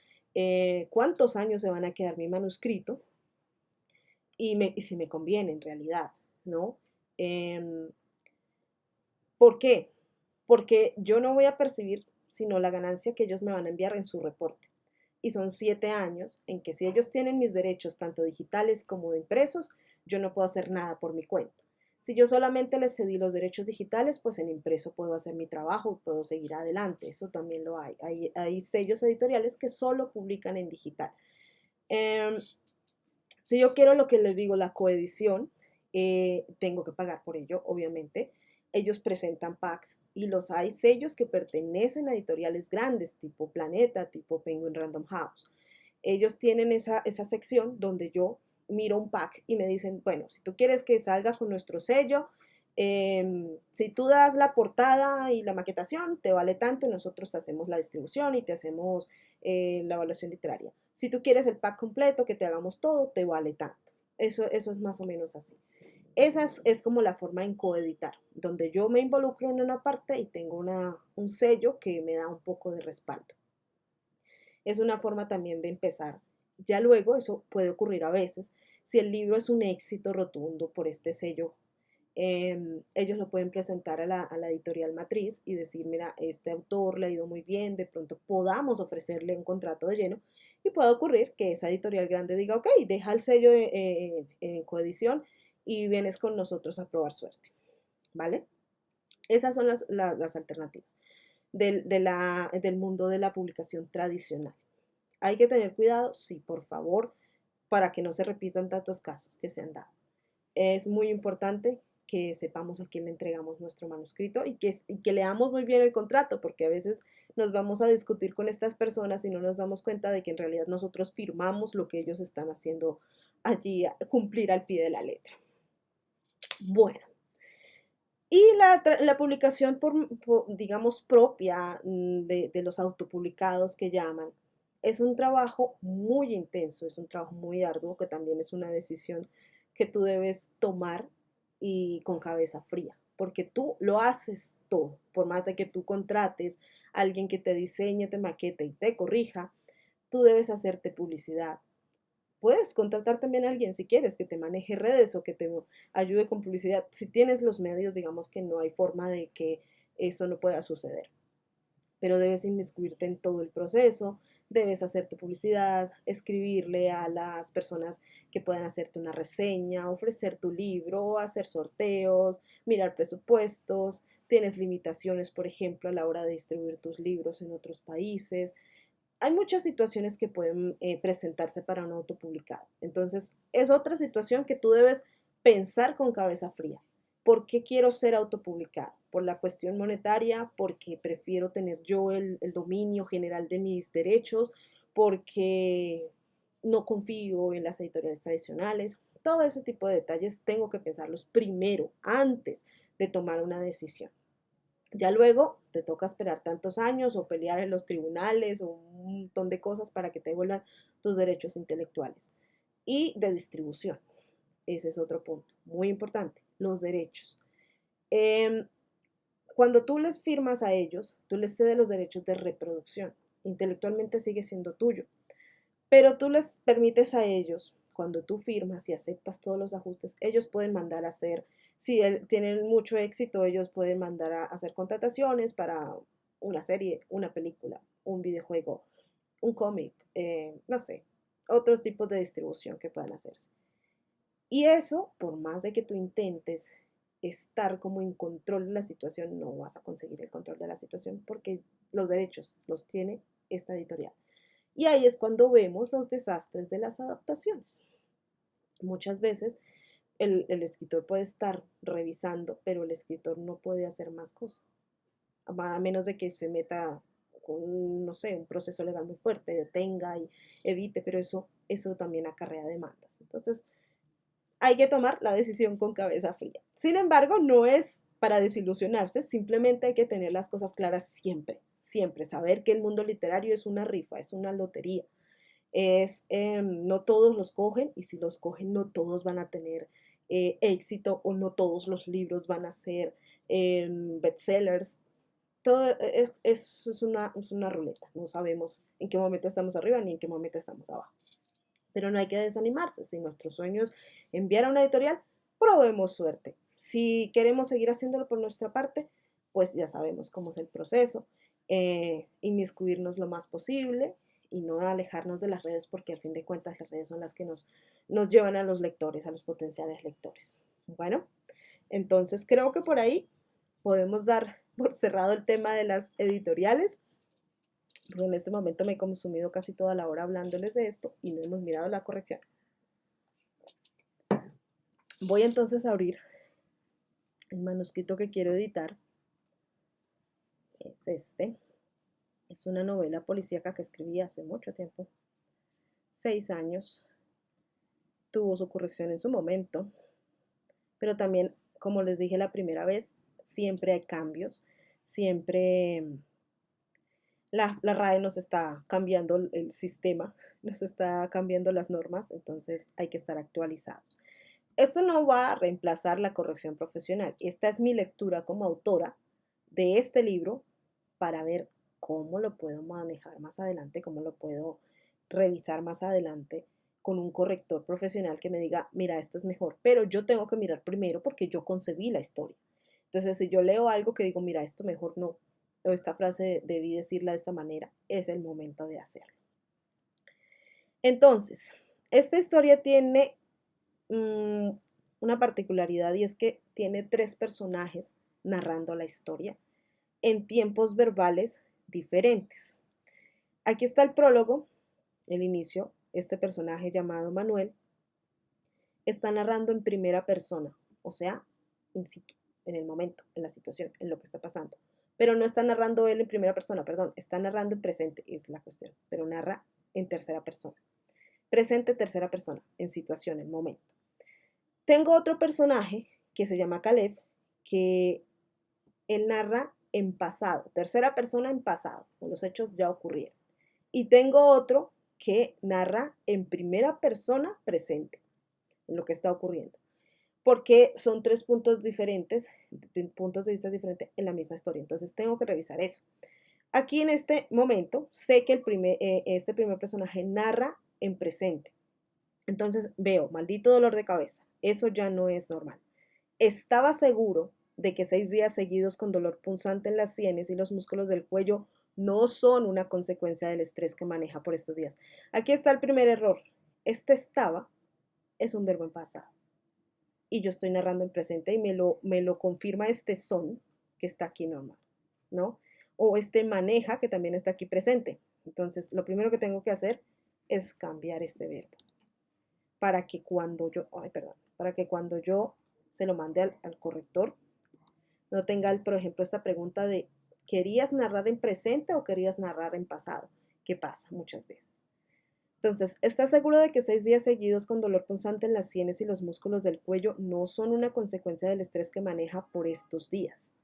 S1: cuántos años se van a quedar mi manuscrito y si me conviene en realidad, ¿no? Eh, ¿Por qué? Porque yo no voy a percibir sino la ganancia que ellos me van a enviar en su reporte. Y son 7 años en que si ellos tienen mis derechos, tanto digitales como de impresos, yo no puedo hacer nada por mi cuenta. Si yo solamente les cedí los derechos digitales, pues en impreso puedo hacer mi trabajo y puedo seguir adelante. Eso también lo hay. Hay sellos editoriales que solo publican en digital. Eh, si yo quiero lo que les digo, la coedición, tengo que pagar por ello, obviamente. Ellos presentan packs y los hay sellos que pertenecen a editoriales grandes, tipo Planeta, tipo Penguin Random House. Ellos tienen esa sección donde yo miro un pack y me dicen, bueno, si tú quieres que salga con nuestro sello, si tú das la portada y la maquetación, te vale tanto y nosotros hacemos la distribución y te hacemos la evaluación literaria. Si tú quieres el pack completo, que te hagamos todo, te vale tanto. Eso es más o menos así. Esa es como la forma en coeditar, donde yo me involucro en una parte y tengo un sello que me da un poco de respaldo. Es una forma también de empezar. Ya luego, eso puede ocurrir a veces, si el libro es un éxito rotundo por este sello, ellos lo pueden presentar a la editorial matriz y decir, mira, este autor le ha ido muy bien, de pronto podamos ofrecerle un contrato de lleno y puede ocurrir que esa editorial grande diga, ok, deja el sello en coedición y vienes con nosotros a probar suerte, ¿vale? Esas son las alternativas del mundo de la publicación tradicional. ¿Hay que tener cuidado? Sí, por favor, para que no se repitan tantos casos que se han dado. Es muy importante que sepamos a quién le entregamos nuestro manuscrito y que leamos muy bien el contrato, porque a veces nos vamos a discutir con estas personas y no nos damos cuenta de que en realidad nosotros firmamos lo que ellos están haciendo allí, cumplir al pie de la letra. Bueno, y la publicación, digamos, propia de los autopublicados que llaman, es un trabajo muy intenso, es un trabajo muy arduo, que también es una decisión que tú debes tomar y con cabeza fría, porque tú lo haces todo, por más de que tú contrates a alguien que te diseñe, te maquete y te corrija, tú debes hacerte publicidad, puedes contratar también a alguien si quieres que te maneje redes o que te ayude con publicidad. Si tienes los medios, digamos que no hay forma de que eso no pueda suceder. Pero debes inmiscuirte en todo el proceso, debes hacerte publicidad, escribirle a las personas que puedan hacerte una reseña, ofrecer tu libro, hacer sorteos, mirar presupuestos, tienes limitaciones, por ejemplo, a la hora de distribuir tus libros en otros países, hay muchas situaciones que pueden presentarse para un autopublicado. Entonces, es otra situación que tú debes pensar con cabeza fría. ¿Por qué quiero ser autopublicado? ¿Por la cuestión monetaria? ¿Porque prefiero tener yo el dominio general de mis derechos? ¿Porque no confío en las editoriales tradicionales? Todo ese tipo de detalles tengo que pensarlos primero, antes de tomar una decisión. Ya luego te toca esperar tantos años o pelear en los tribunales o un montón de cosas para que te devuelvan tus derechos intelectuales. Y de distribución. Ese es otro punto muy importante, los derechos. Eh, Cuando tú les firmas a ellos, tú les cedes los derechos de reproducción. Intelectualmente sigue siendo tuyo, pero tú les permites a ellos, cuando tú firmas y aceptas todos los ajustes, ellos pueden mandar a hacer, si tienen mucho éxito, ellos pueden mandar a hacer contrataciones para una serie, una película, un videojuego, un cómic, no sé, otros tipos de distribución que puedan hacerse. Y eso, por más de que tú intentes estar como en control de la situación, no vas a conseguir el control de la situación porque los derechos los tiene esta editorial. Y ahí es cuando vemos los desastres de las adaptaciones. Muchas veces el escritor puede estar revisando, pero el escritor no puede hacer más cosas, a menos de que se meta con, no sé, un proceso legal muy fuerte, detenga y evite, pero eso también acarrea demandas. Entonces, hay que tomar la decisión con cabeza fría. Sin embargo, no es para desilusionarse, simplemente hay que tener las cosas claras siempre, siempre, saber que el mundo literario es una rifa, es una lotería. No todos los cogen y si los cogen no todos van a tener éxito o no todos los libros van a ser bestsellers. Todo es una ruleta, no sabemos en qué momento estamos arriba ni en qué momento estamos abajo. Pero no hay que desanimarse. Si nuestro sueño es enviar a una editorial, probemos suerte. Si queremos seguir haciéndolo por nuestra parte, pues ya sabemos cómo es el proceso. Inmiscuirnos lo más posible y no alejarnos de las redes porque al fin de cuentas las redes son las que nos llevan a los lectores, a los potenciales lectores. Bueno, entonces creo que por ahí podemos dar por cerrado el tema de las editoriales, porque en este momento me he consumido casi toda la hora hablándoles de esto y no hemos mirado la corrección. Voy entonces a abrir el manuscrito que quiero editar. Es este. Es una novela policíaca que escribí hace mucho tiempo. 6 años. Tuvo su corrección en su momento. Pero también, como les dije la primera vez, siempre hay cambios. Siempre la RAE nos está cambiando el sistema, nos está cambiando las normas, entonces hay que estar actualizados. Esto no va a reemplazar la corrección profesional. Esta es mi lectura como autora de este libro para ver cómo lo puedo manejar más adelante, cómo lo puedo revisar más adelante con un corrector profesional que me diga, mira, esto es mejor, pero yo tengo que mirar primero porque yo concebí la historia. Entonces, si yo leo algo que digo, mira, esto mejor no, o esta frase debí decirla de esta manera, es el momento de hacerlo. Entonces, esta historia tiene una particularidad y es que tiene 3 personajes narrando la historia en tiempos verbales diferentes. Aquí está el prólogo, el inicio. Este personaje llamado Manuel está narrando en primera persona, o sea, in situ, en el momento, en la situación, en lo que está pasando. Pero no está narrando él en primera persona, perdón, está narrando en presente, es la cuestión, pero narra en tercera persona. Presente, tercera persona, en situación, en momento. Tengo otro personaje que se llama Caleb, que él narra en pasado, tercera persona en pasado, los hechos ya ocurrieron. Y tengo otro que narra en primera persona presente, en lo que está ocurriendo. Porque son 3 puntos diferentes, puntos de vista diferentes en la misma historia. Entonces tengo que revisar eso. Aquí en este momento sé que este primer personaje narra en presente. Entonces veo, maldito dolor de cabeza. Eso ya no es normal. Estaba seguro de que 6 días seguidos con dolor punzante en las sienes y los músculos del cuello no son una consecuencia del estrés que maneja por estos días. Aquí está el primer error. Este estaba es un verbo en pasado. Y yo estoy narrando en presente y me lo confirma este son que está aquí normal, ¿no? O este maneja que también está aquí presente. Entonces, lo primero que tengo que hacer es cambiar este verbo para que cuando yo, para que cuando yo se lo mande al corrector, no tenga, por ejemplo, esta pregunta de, ¿querías narrar en presente o querías narrar en pasado? ¿Qué pasa muchas veces? Entonces, ¿estás seguro de que 6 días seguidos con dolor punzante en las sienes y los músculos del cuello no son una consecuencia del estrés que maneja por estos días?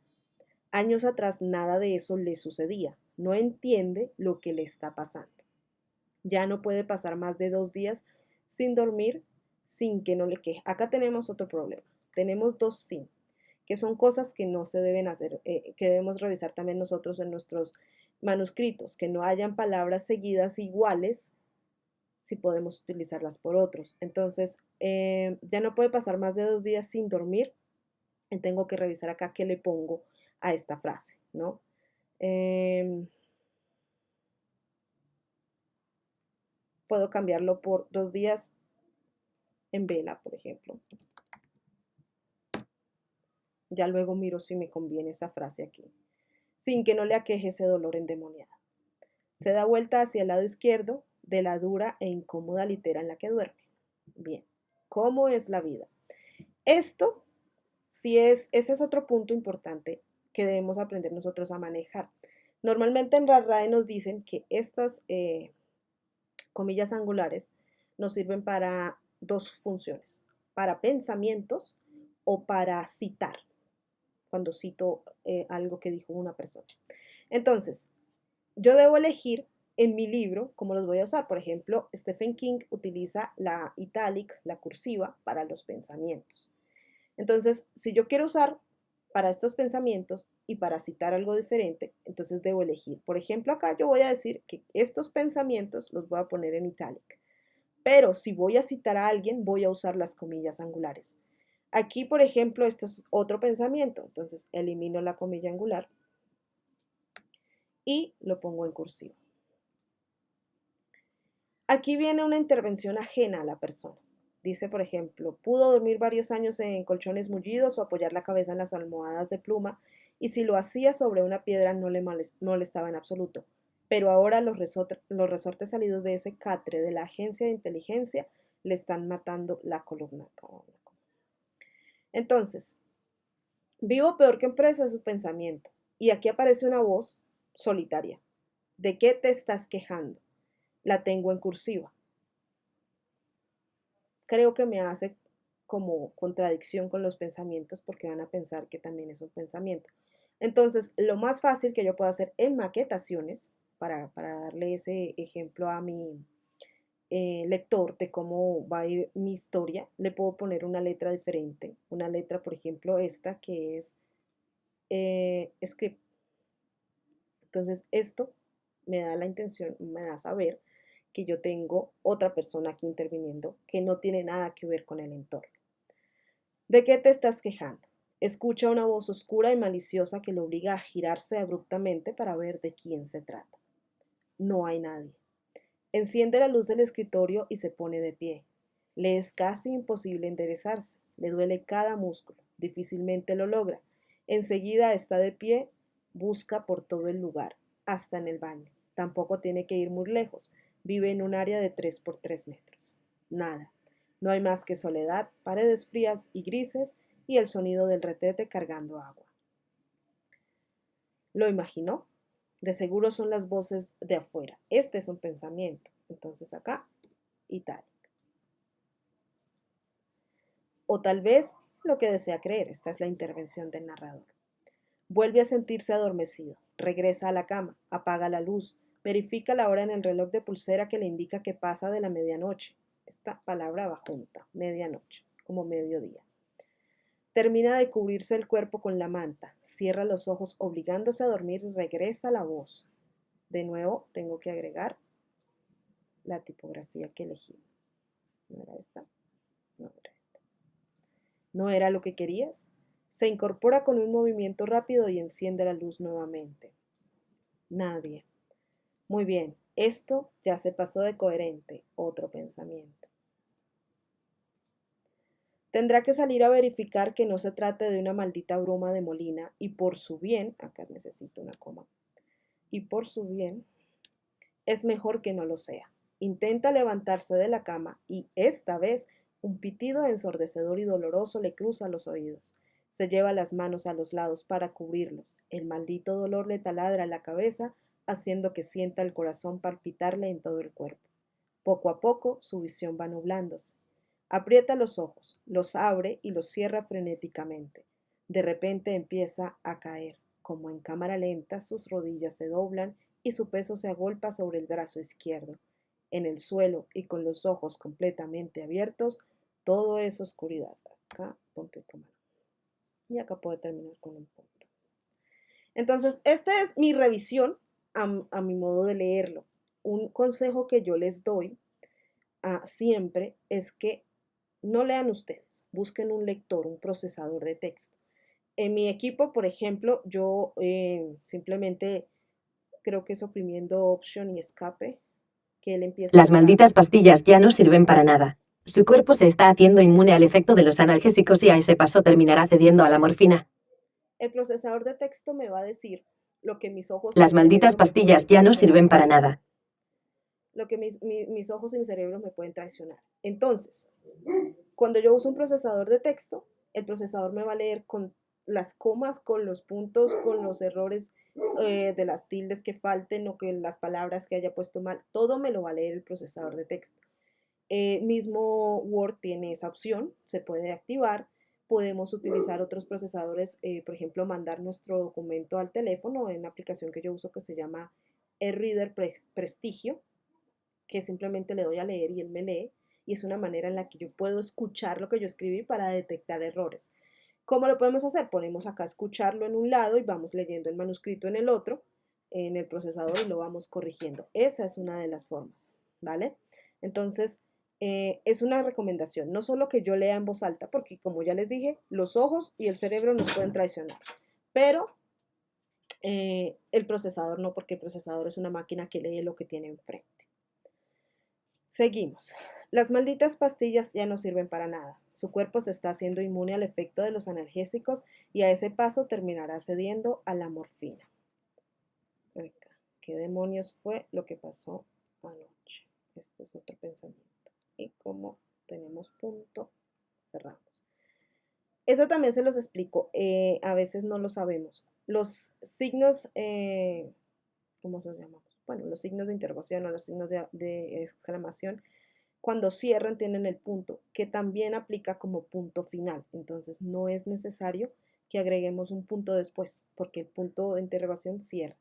S1: Años atrás nada de eso le sucedía. No entiende lo que le está pasando. Ya no puede pasar más de 2 días sin dormir, sin que no le queje. Acá tenemos otro problema. Tenemos dos sin, que son cosas que no se deben hacer, que debemos revisar también nosotros en nuestros manuscritos, que no hayan palabras seguidas iguales si podemos utilizarlas por otros. Entonces, ya no puede pasar más de 2 días sin dormir. Y tengo que revisar acá qué le pongo a esta frase, ¿no? Puedo cambiarlo por 2 días en vela, por ejemplo. Ya luego miro si me conviene esa frase aquí, sin que no le aqueje ese dolor endemoniado. Se da vuelta hacia el lado izquierdo de la dura e incómoda litera en la que duerme. Bien, ¿cómo es la vida? Esto, ese es otro punto importante que debemos aprender nosotros a manejar. Normalmente en la RAE nos dicen que estas comillas angulares nos sirven para dos funciones, para pensamientos o para citar, cuando cito algo que dijo una persona. Entonces, yo debo elegir en mi libro cómo los voy a usar. Por ejemplo, Stephen King utiliza la italic, la cursiva, para los pensamientos. Entonces, si yo quiero usar para estos pensamientos y para citar algo diferente, entonces debo elegir. Por ejemplo, acá yo voy a decir que estos pensamientos los voy a poner en italic. Pero si voy a citar a alguien, voy a usar las comillas angulares. Aquí, por ejemplo, esto es otro pensamiento. Entonces, elimino la comilla angular y lo pongo en cursivo. Aquí viene una intervención ajena a la persona. Dice, por ejemplo, pudo dormir varios años en colchones mullidos o apoyar la cabeza en las almohadas de pluma, y si lo hacía sobre una piedra no le molestaba en absoluto. Pero ahora los resortes salidos de ese catre de la agencia de inteligencia le están matando la columna. Entonces, vivo peor que un preso es su pensamiento. Y aquí aparece una voz solitaria. ¿De qué te estás quejando? La tengo en cursiva. Creo que me hace como contradicción con los pensamientos porque van a pensar que también es un pensamiento. Entonces, lo más fácil que yo puedo hacer en maquetaciones, para darle ese ejemplo a mi lector de cómo va a ir mi historia, le puedo poner una letra diferente. Una letra, por ejemplo, esta que es script. Entonces, esto me da la intención, me da a saber que yo tengo otra persona aquí interviniendo que no tiene nada que ver con el entorno. ¿De qué te estás quejando? Escucha una voz oscura y maliciosa que lo obliga a girarse abruptamente para ver de quién se trata. No hay nadie. Enciende la luz del escritorio y se pone de pie. Le es casi imposible enderezarse. Le duele cada músculo. Difícilmente lo logra. Enseguida está de pie, busca por todo el lugar, hasta en el baño. Tampoco tiene que ir muy lejos. Vive en un área de 3 por 3 metros. Nada. No hay más que soledad, paredes frías y grises y el sonido del retrete cargando agua. ¿Lo imaginó? De seguro son las voces de afuera. Este es un pensamiento. Entonces acá, itálico. O tal vez lo que desea creer. Esta es la intervención del narrador. Vuelve a sentirse adormecido. Regresa a la cama. Apaga la luz. Verifica la hora en el reloj de pulsera que le indica que pasa de la medianoche. Esta palabra va junta. Medianoche, como mediodía. Termina de cubrirse el cuerpo con la manta. Cierra los ojos obligándose a dormir y regresa la voz. De nuevo, tengo que agregar la tipografía que elegí. ¿No era esta? No era esta. ¿No era lo que querías? Se incorpora con un movimiento rápido y enciende la luz nuevamente. Nadie. Muy bien, esto ya se pasó de coherente. Otro pensamiento. Tendrá que salir a verificar que no se trate de una maldita bruma de Molina y por su bien, acá necesito una coma, y por su bien, es mejor que no lo sea. Intenta levantarse de la cama y esta vez un pitido ensordecedor y doloroso le cruza los oídos. Se lleva las manos a los lados para cubrirlos. El maldito dolor le taladra la cabeza, haciendo que sienta el corazón palpitarle en todo el cuerpo. Poco a poco su visión va nublándose. Aprieta los ojos, los abre y los cierra frenéticamente. De repente empieza a caer. Como en cámara lenta, sus rodillas se doblan y su peso se agolpa sobre el brazo izquierdo. En el suelo y con los ojos completamente abiertos, todo es oscuridad. Acá, punto y coma. Y acá puedo terminar con un punto. Entonces, esta es mi revisión a mi modo de leerlo. Un consejo que yo les doy siempre es que no lean ustedes, busquen un lector, un procesador de texto. En mi equipo, por ejemplo, yo simplemente creo que es oprimiendo Option y Escape, que él empieza
S2: Las
S1: ya.
S2: malditas pastillas ya no sirven para nada. Su cuerpo se está haciendo inmune al efecto de los analgésicos y a ese paso terminará cediendo a la morfina.
S1: El procesador de texto me va a decir lo que mis ojos y mi
S2: Las malditas
S1: cerebro me
S2: pastillas
S1: pueden
S2: ya no
S1: traicionar.
S2: sirven para nada.
S1: Lo que mis ojos y mi cerebro me pueden traicionar. Entonces, cuando yo uso un procesador de texto, el procesador me va a leer con las comas, con los puntos, con los errores de las tildes que falten o que las palabras que haya puesto mal. Todo me lo va a leer el procesador de texto. Mismo Word tiene esa opción, se puede activar. Podemos utilizar otros procesadores, por ejemplo, mandar nuestro documento al teléfono en una aplicación que yo uso que se llama eReader Prestigio, que simplemente le doy a leer y él me lee, y es una manera en la que yo puedo escuchar lo que yo escribí para detectar errores. ¿Cómo lo podemos hacer? Ponemos acá escucharlo en un lado y vamos leyendo el manuscrito en el otro, en el procesador, y lo vamos corrigiendo. Esa es una de las formas, ¿vale? Entonces, es una recomendación, no solo que yo lea en voz alta, porque como ya les dije, los ojos y el cerebro nos pueden traicionar, pero el procesador no, porque el procesador es una máquina que lee lo que tiene enfrente. Seguimos. Las malditas pastillas ya no sirven para nada. Su cuerpo se está haciendo inmune al efecto de los analgésicos y a ese paso terminará cediendo a la morfina. ¿Qué demonios fue lo que pasó anoche? Esto es otro pensamiento. Y como tenemos punto, cerramos. Eso también se los explico. A veces no lo sabemos. Los signos, ¿cómo los llamamos? Bueno, los signos de interrogación o los signos de exclamación, cuando cierran tienen el punto, que también aplica como punto final. Entonces no es necesario que agreguemos un punto después, porque el punto de interrogación cierra.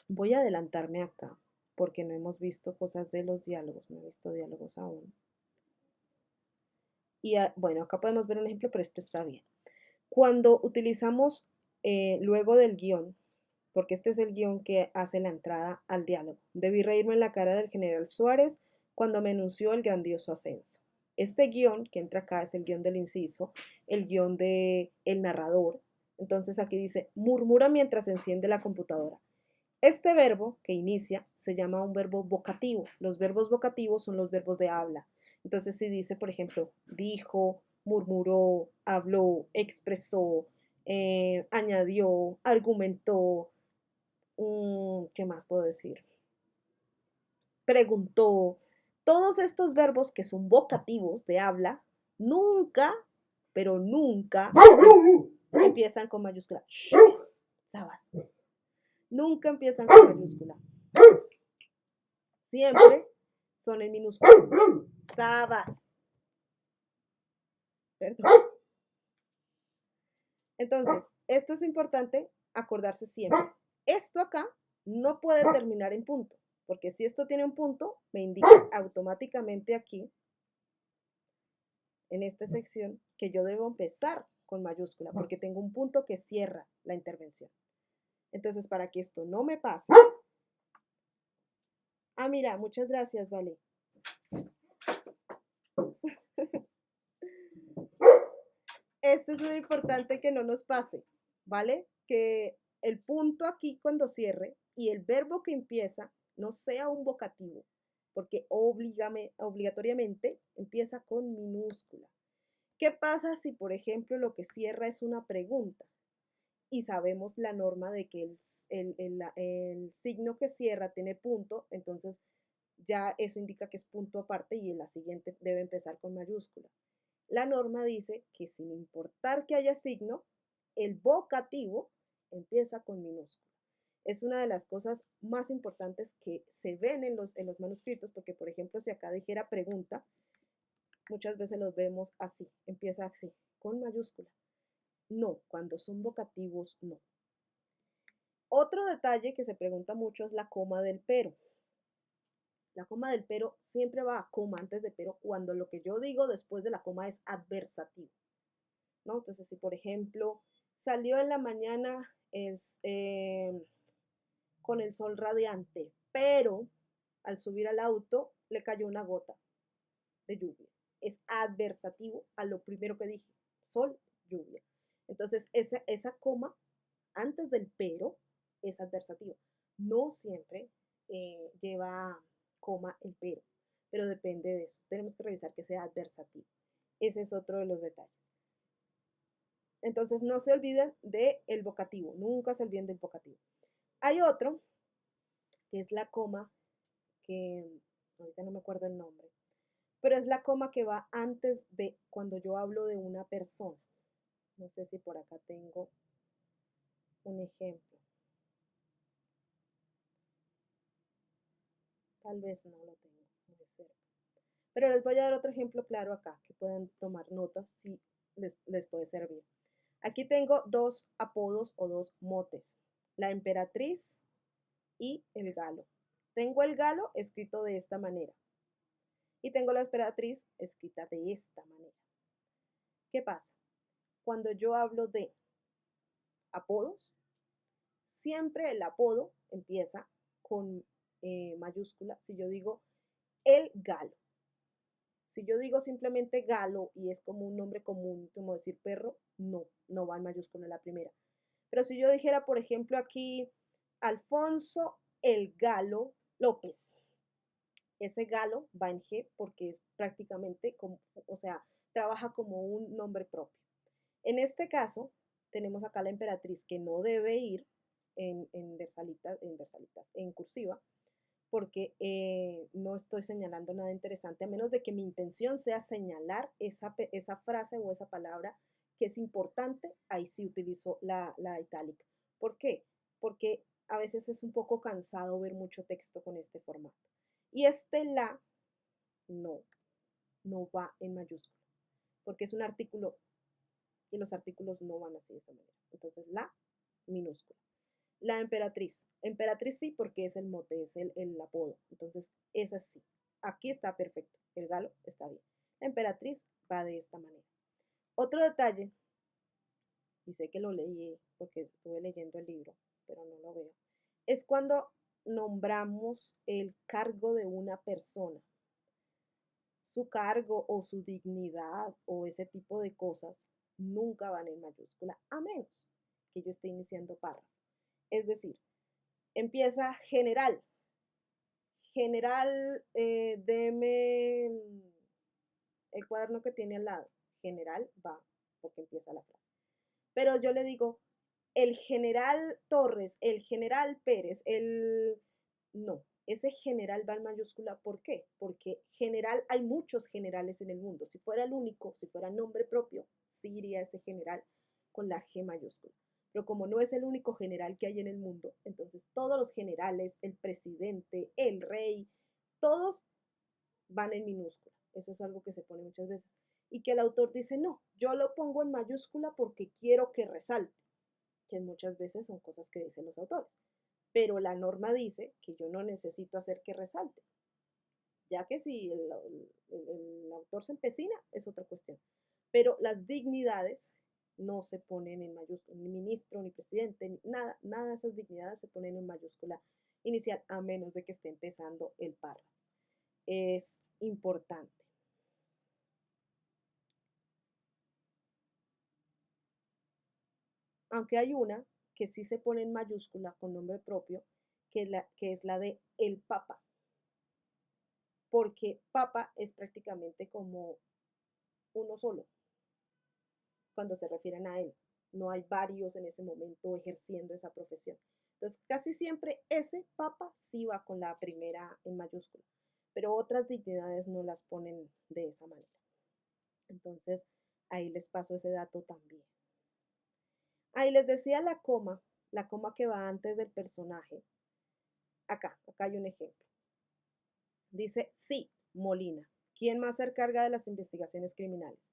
S1: Voy a adelantarme acá, porque no hemos visto cosas de los diálogos, no he visto diálogos aún. Y bueno, acá podemos ver un ejemplo, pero este está bien. Cuando utilizamos luego del guión, porque este es el guión que hace la entrada al diálogo. Debí reírme en la cara del general Suárez cuando me anunció el grandioso ascenso. Este guión que entra acá es el guión del inciso, el guión del narrador. Entonces aquí dice, murmura mientras enciende la computadora. Este verbo que inicia se llama un verbo vocativo. Los verbos vocativos son los verbos de habla. Entonces si dice, por ejemplo, dijo, murmuró, habló, expresó, añadió, argumentó, ¿qué más puedo decir? Preguntó. Todos estos verbos que son vocativos de habla, nunca, pero nunca empiezan con mayúscula. Sabas. Nunca empiezan con mayúscula. Siempre son en minúscula. Sabas. Perdón. Entonces, esto es importante acordarse siempre. Esto acá no puede terminar en punto, porque si esto tiene un punto, me indica automáticamente aquí, en esta sección, que yo debo empezar con mayúscula, porque tengo un punto que cierra la intervención. Entonces, para que esto no me pase. Mira, muchas gracias, Vale. Esto es muy importante que no nos pase, ¿vale? Que el punto aquí cuando cierre y el verbo que empieza no sea un vocativo, porque obligatoriamente empieza con minúscula. ¿Qué pasa si, por ejemplo, lo que cierra es una pregunta? Y sabemos la norma de que el signo que cierra tiene punto, entonces ya eso indica que es punto aparte y en la siguiente debe empezar con mayúscula. La norma dice que sin importar que haya signo, el vocativo empieza con minúscula. Es una de las cosas más importantes que se ven en los manuscritos, porque por ejemplo, si acá dijera pregunta, muchas veces los vemos así, empieza así, con mayúscula. No, cuando son vocativos, no. Otro detalle que se pregunta mucho es la coma del pero. La coma del pero siempre va a coma antes de pero cuando lo que yo digo después de la coma es adversativo, ¿no? Entonces, si por ejemplo salió en la mañana es, con el sol radiante, pero al subir al auto le cayó una gota de lluvia. Es adversativo a lo primero que dije, sol, lluvia. Entonces, esa coma antes del pero es adversativo. No siempre lleva coma el pero depende de eso. Tenemos que revisar que sea adversativo. Ese es otro de los detalles. Entonces, no se olviden del vocativo, nunca se olviden del vocativo. Hay otro, que es la coma, que ahorita no me acuerdo el nombre, pero es la coma que va antes de cuando yo hablo de una persona. No sé si por acá tengo un ejemplo. Tal vez no lo tengo muy cerca. Pero les voy a dar otro ejemplo claro acá, que pueden tomar notas si les puede servir. Aquí tengo dos apodos o dos motes, la emperatriz y el galo. Tengo el galo escrito de esta manera y tengo la emperatriz escrita de esta manera. ¿Qué pasa? Cuando yo hablo de apodos, siempre el apodo empieza con mayúscula. Si yo digo el galo, si yo digo simplemente galo y es como un nombre común, como decir perro, no va en mayúscula en la primera. Pero si yo dijera, por ejemplo, aquí Alfonso el Galo López, ese galo va en G porque es prácticamente como, o sea, trabaja como un nombre propio. En este caso, tenemos acá la emperatriz que no debe ir en versalitas, en cursiva, porque no estoy señalando nada interesante, a menos de que mi intención sea señalar esa frase o esa palabra que es importante, ahí sí utilizo la itálica. ¿Por qué? Porque a veces es un poco cansado ver mucho texto con este formato. Y este la no, no va en mayúscula, porque es un artículo y los artículos no van así de esta manera. Entonces, la minúscula. La emperatriz. Emperatriz sí, porque es el mote, es el apodo. Entonces, esa sí. Aquí está perfecto. El galo está bien. La emperatriz va de esta manera. Otro detalle, y sé que lo leí porque estuve leyendo el libro, pero no lo veo, es cuando nombramos el cargo de una persona. Su cargo o su dignidad o ese tipo de cosas nunca van en mayúscula, a menos que yo esté iniciando párrafo. Es decir, empieza general. General, deme el cuaderno que tiene al lado. General va, porque empieza la frase. Pero yo le digo, el general Torres, el general Pérez, el... No, ese general va en mayúscula. ¿Por qué? Porque general, hay muchos generales en el mundo. Si fuera el único, si fuera nombre propio, sí iría ese general con la G mayúscula. Pero como no es el único general que hay en el mundo, entonces todos los generales, el presidente, el rey, todos van en minúscula. Eso es algo que se pone muchas veces. Y que el autor dice, no, yo lo pongo en mayúscula porque quiero que resalte, que muchas veces son cosas que dicen los autores. Pero la norma dice que yo no necesito hacer que resalte, ya que si el autor se empecina es otra cuestión. Pero las dignidades no se ponen en mayúscula, ni ministro, ni presidente, ni nada, nada de esas dignidades se ponen en mayúscula inicial, a menos de que esté empezando el párrafo. Es importante. Aunque hay una que sí se pone en mayúscula con nombre propio, que es la de el Papa, porque Papa es prácticamente como uno solo cuando se refieren a él. No hay varios en ese momento ejerciendo esa profesión. Entonces, casi siempre ese Papa sí va con la primera en mayúscula, pero otras dignidades no las ponen de esa manera. Entonces, ahí les paso ese dato también. Ahí les decía la coma que va antes del personaje. Acá hay un ejemplo. Dice, sí, Molina. ¿Quién más se encarga de las investigaciones criminales?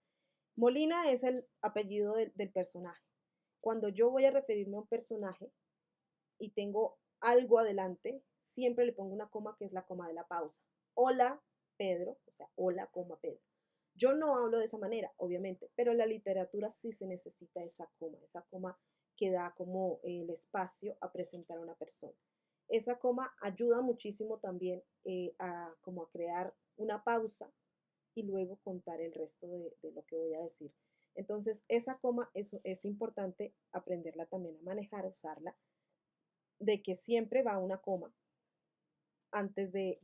S1: Molina es el apellido del personaje. Cuando yo voy a referirme a un personaje y tengo algo adelante, siempre le pongo una coma que es la coma de la pausa. Hola, Pedro, o sea, hola, coma, Pedro. Yo no hablo de esa manera, obviamente, pero en la literatura sí se necesita esa coma que da como el espacio a presentar a una persona. Esa coma ayuda muchísimo también como a crear una pausa y luego contar el resto de lo que voy a decir. Entonces, esa coma es importante aprenderla también a manejar, a usarla, de que siempre va una coma antes de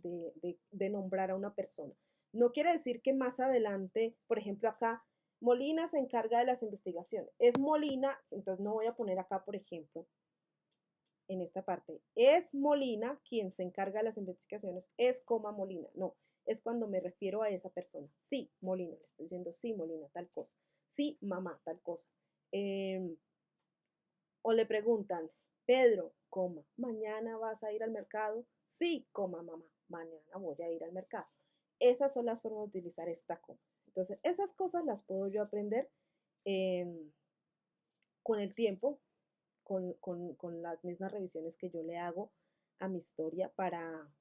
S1: nombrar a una persona. No quiere decir que más adelante, por ejemplo, acá, Molina se encarga de las investigaciones. Es Molina, entonces no voy a poner acá, por ejemplo, en esta parte, es Molina quien se encarga de las investigaciones, es coma Molina. No, es cuando me refiero a esa persona. Sí, Molina, le estoy diciendo sí, Molina, tal cosa. Sí, mamá, tal cosa. O le preguntan, Pedro, coma, ¿mañana vas a ir al mercado? Sí, coma, mamá, mañana voy a ir al mercado. Esas son las formas de utilizar esta coma. Entonces, esas cosas las puedo yo aprender eh, con el tiempo, con las mismas revisiones que yo le hago a mi historia para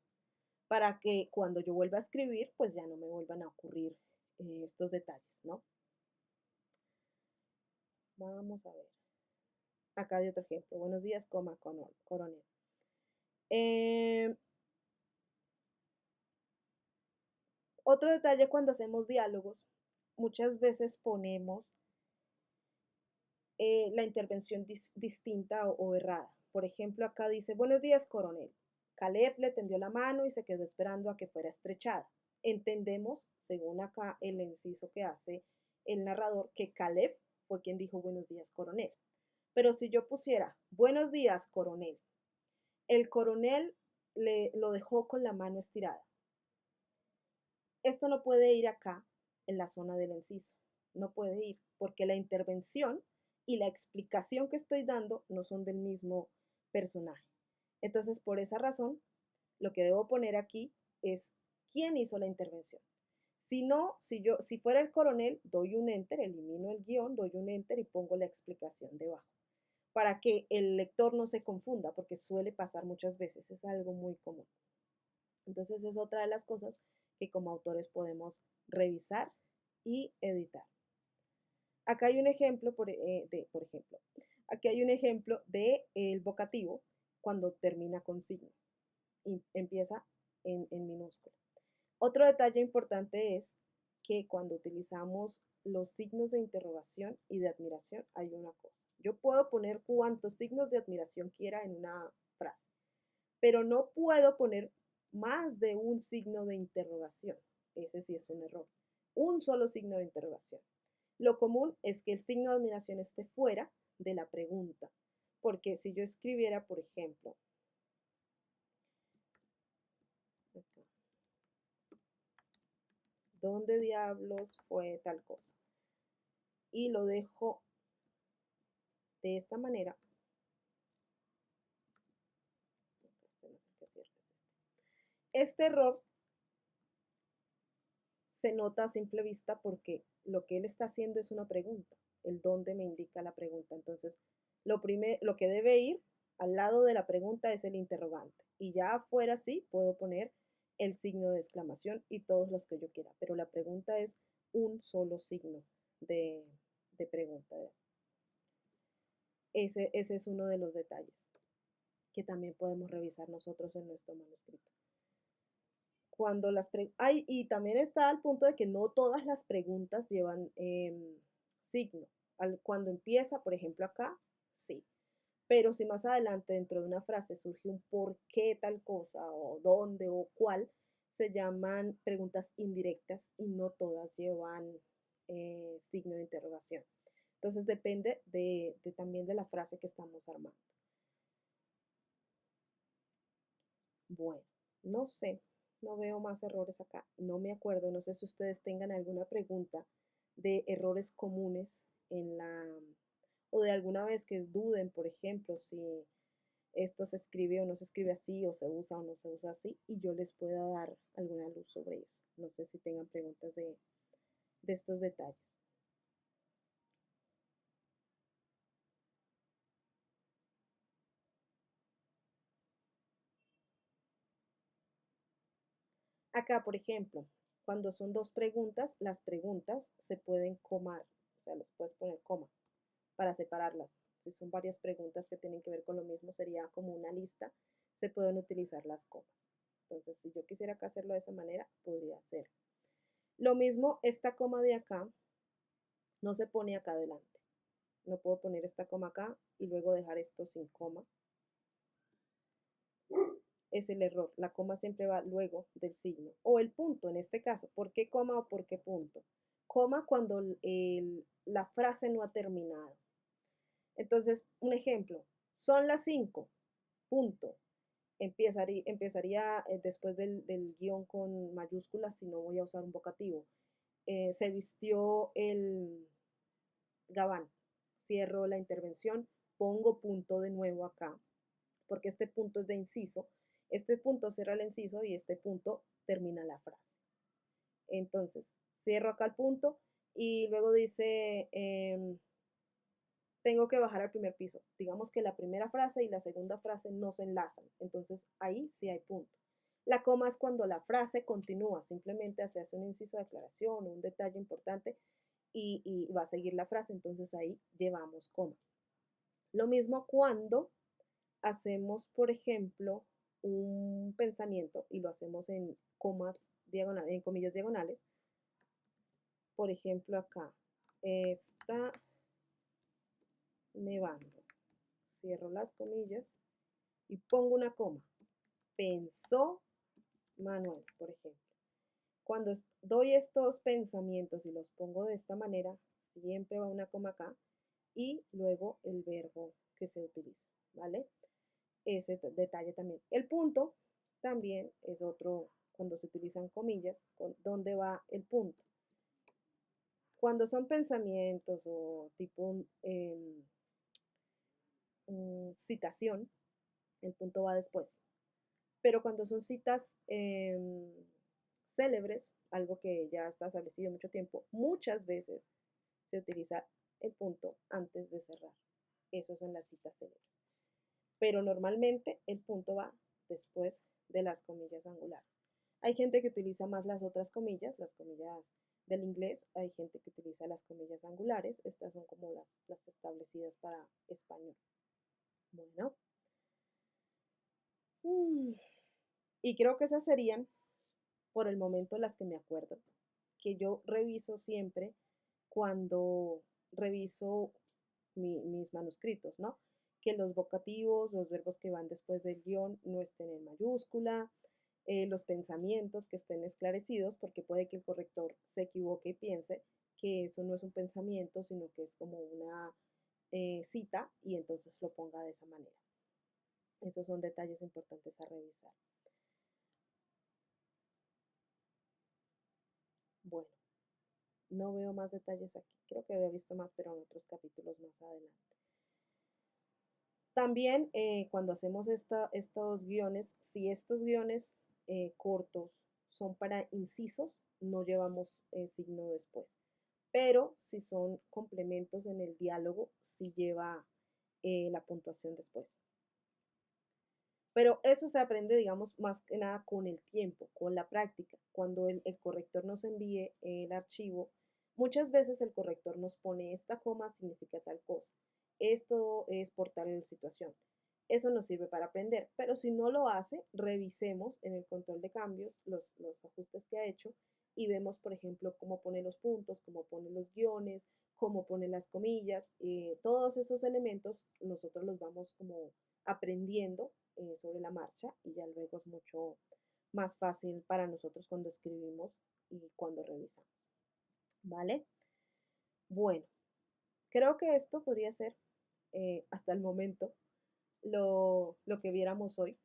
S1: que cuando yo vuelva a escribir, pues ya no me vuelvan a ocurrir estos detalles, ¿no? Vamos a ver. Acá de otro ejemplo. Buenos días, coma, coronel. Eh, Otro detalle cuando hacemos diálogos, muchas veces ponemos la intervención distinta o errada. Por ejemplo, acá dice, buenos días, coronel. Caleb le tendió la mano y se quedó esperando a que fuera estrechada. Entendemos, según acá el inciso que hace el narrador, que Caleb fue quien dijo buenos días, coronel. Pero si yo pusiera buenos días, coronel, el coronel lo dejó con la mano estirada. Esto no puede ir acá en la zona del inciso, no puede ir porque la intervención y la explicación que estoy dando no son del mismo personaje. Entonces, por esa razón, lo que debo poner aquí es quién hizo la intervención. Si no, si fuera el coronel, doy un enter, elimino el guión, doy un enter y pongo la explicación debajo, para que el lector no se confunda, porque suele pasar muchas veces, es algo muy común. Entonces es otra de las cosas que como autores podemos revisar y editar. Acá hay un ejemplo, por ejemplo, aquí hay un ejemplo de el vocativo cuando termina con signo y empieza en minúscula. Otro detalle importante es que cuando utilizamos los signos de interrogación y de admiración hay una cosa. Yo puedo poner cuantos signos de admiración quiera en una frase, pero no puedo poner más de un signo de interrogación. Ese sí es un error. Un solo signo de interrogación. Lo común es que el signo de admiración esté fuera de la pregunta, porque si yo escribiera, por ejemplo, ¿dónde diablos fue tal cosa? Y lo dejo de esta manera. Este error se nota a simple vista porque lo que él está haciendo es una pregunta. El dónde me indica la pregunta. Entonces, lo que debe ir al lado de la pregunta es el interrogante. Y ya afuera sí puedo poner el signo de exclamación y todos los que yo quiera. Pero la pregunta es un solo signo de pregunta. Ese es uno de los detalles que también podemos revisar nosotros en nuestro manuscrito. Cuando y también está al punto de que no todas las preguntas llevan signo. Cuando empieza, por ejemplo, acá, sí. Pero si más adelante dentro de una frase surge un por qué tal cosa, o dónde, o cuál, se llaman preguntas indirectas y no todas llevan signo de interrogación. Entonces depende también de la frase que estamos armando. Bueno, no sé, no veo más errores acá, no me acuerdo, no sé si ustedes tengan alguna pregunta de errores comunes o de alguna vez que duden, por ejemplo, si esto se escribe o no se escribe así, o se usa o no se usa así, y yo les pueda dar alguna luz sobre eso. No sé si tengan preguntas de estos detalles. Acá, por ejemplo, cuando son dos preguntas, las preguntas se pueden comar, o sea, les puedes poner coma para separarlas. Si son varias preguntas que tienen que ver con lo mismo, sería como una lista, se pueden utilizar las comas. Entonces, si yo quisiera acá hacerlo de esa manera, podría ser. Lo mismo, esta coma de acá no se pone acá adelante. No puedo poner esta coma acá y luego dejar esto sin coma. Es el error. La coma siempre va luego del signo. O el punto en este caso. ¿Por qué coma o por qué punto? Coma cuando la frase no ha terminado. Entonces, un ejemplo. Son las 5. Punto. Empezaría después del guión con mayúsculas si no voy a usar un vocativo. Se vistió el gabán. Cierro la intervención. Pongo punto de nuevo acá porque este punto es de inciso, este punto cierra el inciso y este punto termina la frase. Entonces, cierro acá el punto y luego dice, tengo que bajar al primer piso. Digamos que la primera frase y la segunda frase no se enlazan, entonces ahí sí hay punto. La coma es cuando la frase continúa, simplemente se hace un inciso de aclaración o un detalle importante y va a seguir la frase, entonces ahí llevamos coma. Lo mismo cuando hacemos, por ejemplo, un pensamiento y lo hacemos en comas diagonales, en comillas diagonales. Por ejemplo, acá está nevando. Cierro las comillas y pongo una coma. Pensó Manuel, por ejemplo. Cuando doy estos pensamientos y los pongo de esta manera, siempre va una coma acá y luego el verbo que se utiliza, ¿vale? Ese detalle también. El punto también es otro, cuando se utilizan comillas, ¿dónde va el punto? Cuando son pensamientos o tipo citación, el punto va después. Pero cuando son citas célebres, algo que ya está establecido mucho tiempo, muchas veces se utiliza el punto antes de cerrar. Eso son las citas célebres. Pero normalmente el punto va después de las comillas angulares. Hay gente que utiliza más las otras comillas, las comillas del inglés, hay gente que utiliza las comillas angulares, estas son como las establecidas para español. Bueno, y creo que esas serían por el momento las que me acuerdo, que yo reviso siempre cuando reviso mis manuscritos, ¿no? Que los vocativos, los verbos que van después del guión no estén en mayúscula, los pensamientos que estén esclarecidos, porque puede que el corrector se equivoque y piense que eso no es un pensamiento, sino que es como una cita y entonces lo ponga de esa manera. Esos son detalles importantes a revisar. Bueno, no veo más detalles aquí. Creo que había visto más, pero en otros capítulos más adelante. También cuando hacemos estos guiones, si estos guiones cortos son para incisos, no llevamos signo después. Pero si son complementos en el diálogo, sí lleva la puntuación después. Pero eso se aprende, digamos, más que nada con el tiempo, con la práctica. Cuando el corrector nos envíe el archivo, muchas veces el corrector nos pone esta coma significa tal cosa. Esto es por tal situación. Eso nos sirve para aprender, pero si no lo hace, revisemos en el control de cambios los ajustes que ha hecho y vemos, por ejemplo, cómo pone los puntos, cómo pone los guiones, cómo pone las comillas. Todos esos elementos nosotros los vamos como aprendiendo sobre la marcha y ya luego es mucho más fácil para nosotros cuando escribimos y cuando revisamos. ¿Vale? Bueno, creo que esto podría ser hasta el momento lo que viéramos hoy.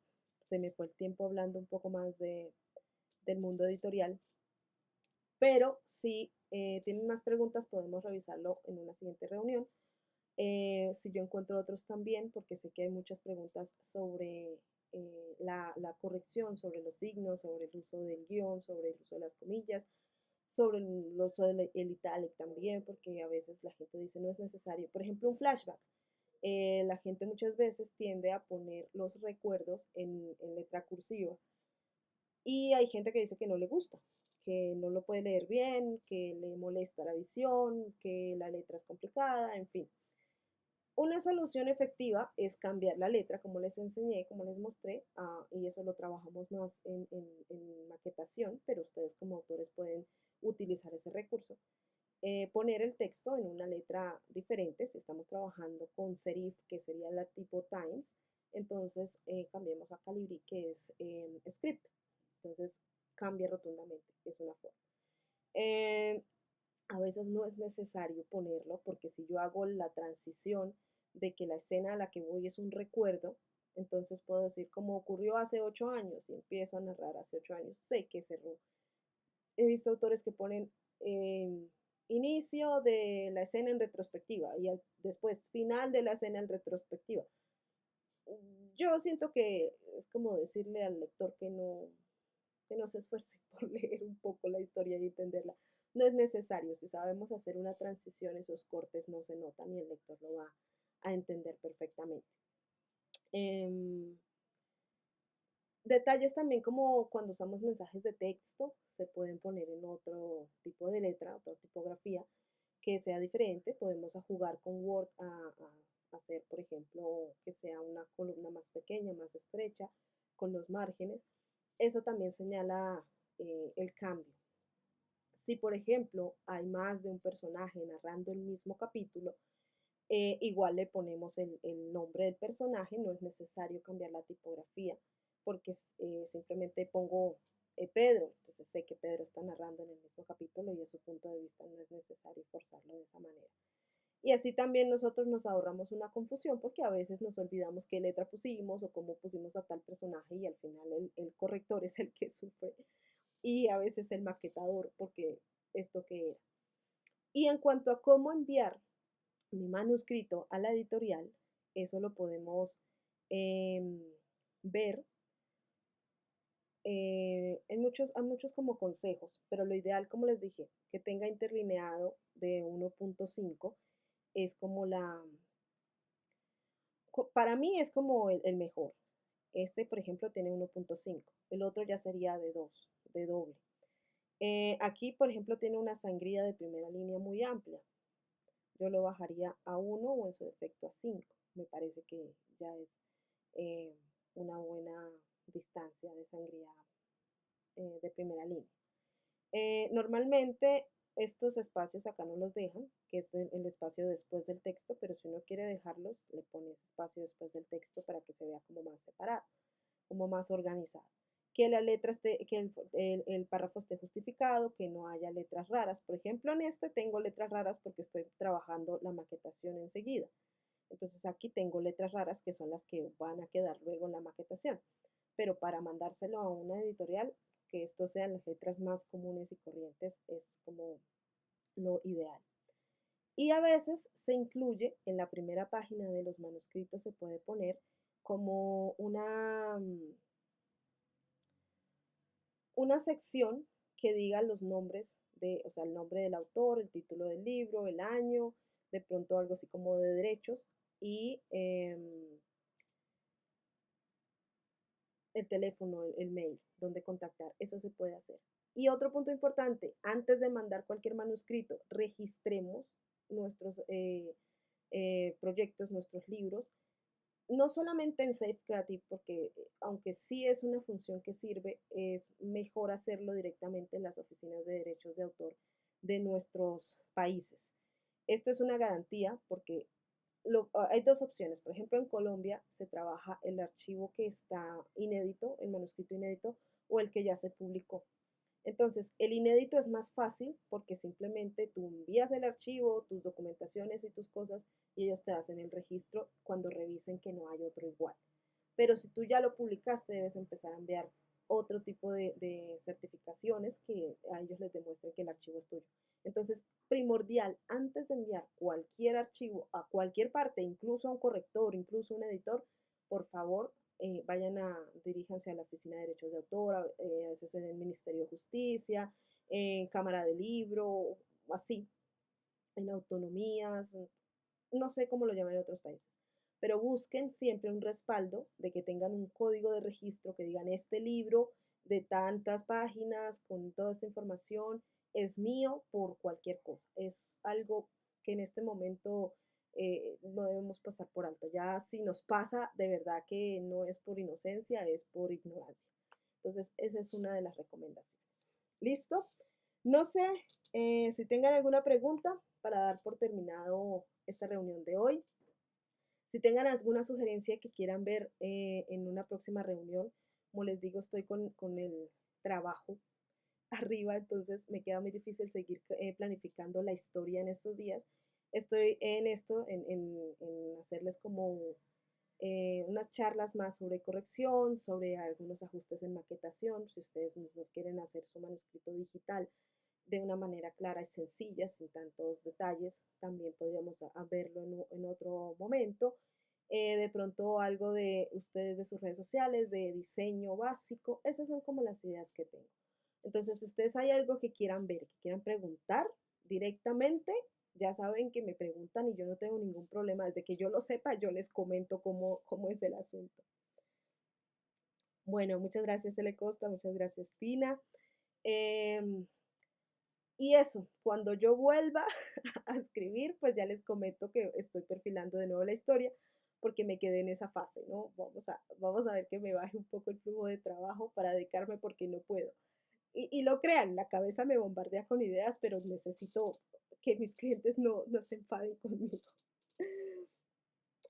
S1: Se me fue el tiempo hablando un poco más del mundo editorial, pero si tienen más preguntas podemos revisarlo en una siguiente reunión. Si yo encuentro otros también, porque sé que hay muchas preguntas sobre la corrección, sobre los signos, sobre el uso del guión, sobre el uso de las comillas, sobre el uso del italic también, porque a veces la gente dice no es necesario. Por ejemplo, un flashback. La gente muchas veces tiende a poner los recuerdos en letra cursiva Y hay gente que dice que no le gusta, que no lo puede leer bien, que le molesta la visión, que la letra es complicada, en fin. Una solución efectiva es cambiar la letra, como les enseñé, como les mostré, y eso lo trabajamos más en maquetación, pero ustedes como autores pueden utilizar ese recurso. Poner el texto en una letra diferente, si estamos trabajando con serif, que sería la tipo Times, entonces cambiemos a Calibri, que es script. Entonces cambia rotundamente, es una forma. Eh, a veces no es necesario ponerlo porque si yo hago la transición de que la escena a la que voy es un recuerdo, entonces puedo decir como ocurrió hace 8 años y empiezo a narrar hace 8 años, sé que cerró. He visto autores que ponen inicio de la escena en retrospectiva y después final de la escena en retrospectiva. Yo siento que es como decirle al lector que no se esfuerce por leer un poco la historia y entenderla. No es necesario, si sabemos hacer una transición, esos cortes no se notan y el lector lo va a entender perfectamente. Eh, Detalles también como cuando usamos mensajes de texto, se pueden poner en otro tipo de letra, otra tipografía que sea diferente. Podemos jugar con Word a hacer, por ejemplo, que sea una columna más pequeña, más estrecha, con los márgenes. Eso también señala el cambio. Si, por ejemplo, hay más de un personaje narrando el mismo capítulo, igual le ponemos el nombre del personaje, no es necesario cambiar la tipografía, porque simplemente pongo Pedro, entonces sé que Pedro está narrando en el mismo capítulo y de su punto de vista no es necesario forzarlo de esa manera. Y así también nosotros nos ahorramos una confusión porque a veces nos olvidamos qué letra pusimos o cómo pusimos a tal personaje y al final el corrector es el que sufre y a veces el maquetador porque esto que era. Y en cuanto a cómo enviar mi manuscrito a la editorial, eso lo podemos eh, ver hay muchos como consejos, pero lo ideal, como les dije, que tenga interlineado de 1.5 es como para mí es como el mejor. Este, por ejemplo, tiene 1.5, el otro ya sería de 2, de doble. Aquí, por ejemplo, tiene una sangría de primera línea muy amplia. Yo lo bajaría a 1 o en su defecto a 5. Me parece que ya es eh, una buena distancia de sangría de primera línea. Normalmente estos espacios acá no los dejan, que es el espacio después del texto, pero si uno quiere dejarlos, le pone ese espacio después del texto para que se vea como más separado, como más organizado. Que la letra esté, que el párrafo esté justificado, que no haya letras raras. Por ejemplo, en este tengo letras raras porque estoy trabajando la maquetación enseguida. Entonces aquí tengo letras raras que son las que van a quedar luego en la maquetación. Pero para mandárselo a una editorial, que estos sean las letras más comunes y corrientes es como lo ideal. Y a veces se incluye en la primera página de los manuscritos, se puede poner como una sección que diga los nombres o sea, el nombre del autor, el título del libro, el año, de pronto algo así como de derechos y el teléfono, el mail, donde contactar. Eso se puede hacer. Y otro punto importante, antes de mandar cualquier manuscrito, registremos nuestros proyectos, nuestros libros, no solamente en Safe Creative, porque aunque sí es una función que sirve, es mejor hacerlo directamente en las oficinas de derechos de autor de nuestros países. Esto es una garantía porque hay dos opciones. Por ejemplo, en Colombia se trabaja el archivo que está inédito, el manuscrito inédito, o el que ya se publicó. Entonces, el inédito es más fácil porque simplemente tú envías el archivo, tus documentaciones y tus cosas y ellos te hacen el registro cuando revisen que no hay otro igual. Pero si tú ya lo publicaste, debes empezar a enviar otro tipo de certificaciones que a ellos les demuestren que el archivo es tuyo. Entonces, primordial, antes de enviar cualquier archivo a cualquier parte, incluso a un corrector, incluso a un editor, por favor, diríjanse a la Oficina de Derechos de Autor, a veces en el Ministerio de Justicia, en Cámara de Libro, así, en autonomías, no sé cómo lo llaman en otros países, pero busquen siempre un respaldo de que tengan un código de registro que digan este libro de tantas páginas con toda esta información es mío por cualquier cosa. Es algo que en este momento no debemos pasar por alto. Ya si nos pasa, de verdad que no es por inocencia, es por ignorancia. Entonces, esa es una de las recomendaciones. ¿Listo? No sé si tengan alguna pregunta para dar por terminado esta reunión de hoy. Si tengan alguna sugerencia que quieran ver en una próxima reunión, como les digo, estoy con el trabajo arriba, entonces me queda muy difícil seguir planificando la historia en estos días. Estoy en esto, en hacerles como unas charlas más sobre corrección, sobre algunos ajustes en maquetación, si ustedes mismos quieren hacer su manuscrito digital de una manera clara y sencilla, sin tantos detalles, también podríamos verlo en otro momento. De pronto algo de ustedes de sus redes sociales, de diseño básico, esas son como las ideas que tengo. Entonces, si ustedes hay algo que quieran ver, que quieran preguntar directamente, ya saben que me preguntan y yo no tengo ningún problema. Desde que yo lo sepa, yo les comento cómo es el asunto. Bueno, muchas gracias, Telecosta, muchas gracias, Tina. Eh, y eso, cuando yo vuelva a escribir, pues ya les comento que estoy perfilando de nuevo la historia porque me quedé en esa fase, ¿no? Vamos a ver que me baje un poco el flujo de trabajo para dedicarme porque no puedo. Y lo crean, la cabeza me bombardea con ideas, pero necesito que mis clientes no se enfaden conmigo.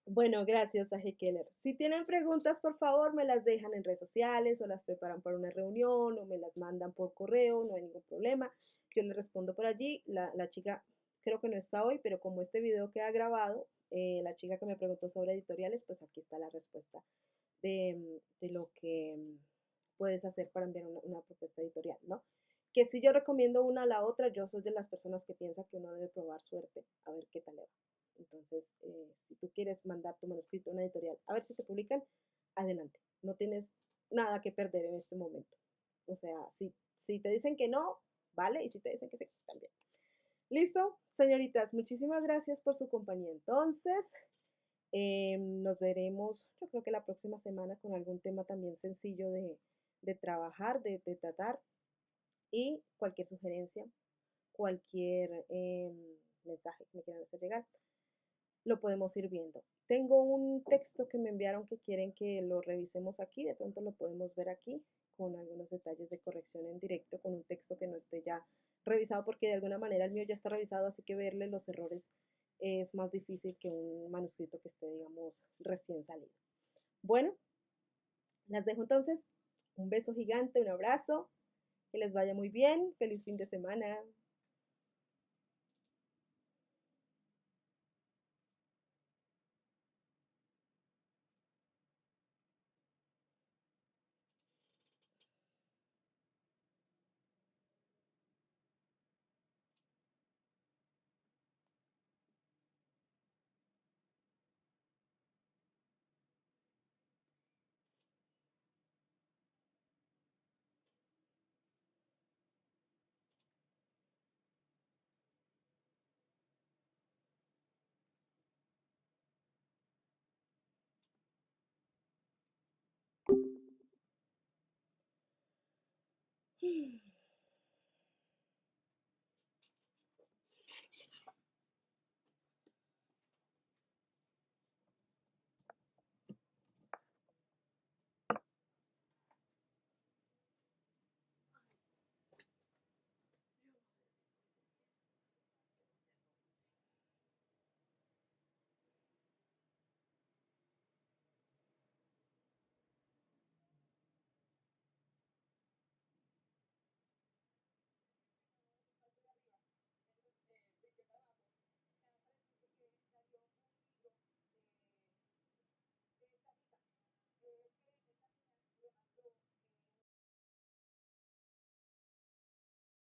S1: Bueno, gracias a Keller. Si tienen preguntas, por favor, me las dejan en redes sociales o las preparan para una reunión o me las mandan por correo, no hay ningún problema. Yo les respondo por allí. La chica creo que no está hoy, pero como este video queda grabado, la chica que me preguntó sobre editoriales, pues aquí está la respuesta de lo que puedes hacer para enviar una propuesta editorial, ¿no? Que si yo recomiendo una a la otra, yo soy de las personas que piensa que uno debe probar suerte, a ver qué tal le va. Entonces, si tú quieres mandar tu manuscrito a una editorial, a ver si te publican, adelante. No tienes nada que perder en este momento. O sea, si te dicen que no, vale, y si te dicen que sí, también. ¿Listo? Señoritas, muchísimas gracias por su compañía. Entonces, nos veremos, yo creo que la próxima semana con algún tema también sencillo de trabajar, de tratar y cualquier sugerencia, cualquier mensaje que me quieran hacer llegar, lo podemos ir viendo. Tengo un texto que me enviaron que quieren que lo revisemos aquí, de pronto lo podemos ver aquí con algunos detalles de corrección en directo, con un texto que no esté ya revisado, porque de alguna manera el mío ya está revisado, así que verle los errores es más difícil que un manuscrito que esté, digamos, recién salido. Bueno, las dejo entonces. Un beso gigante, un abrazo, que les vaya muy bien, feliz fin de semana.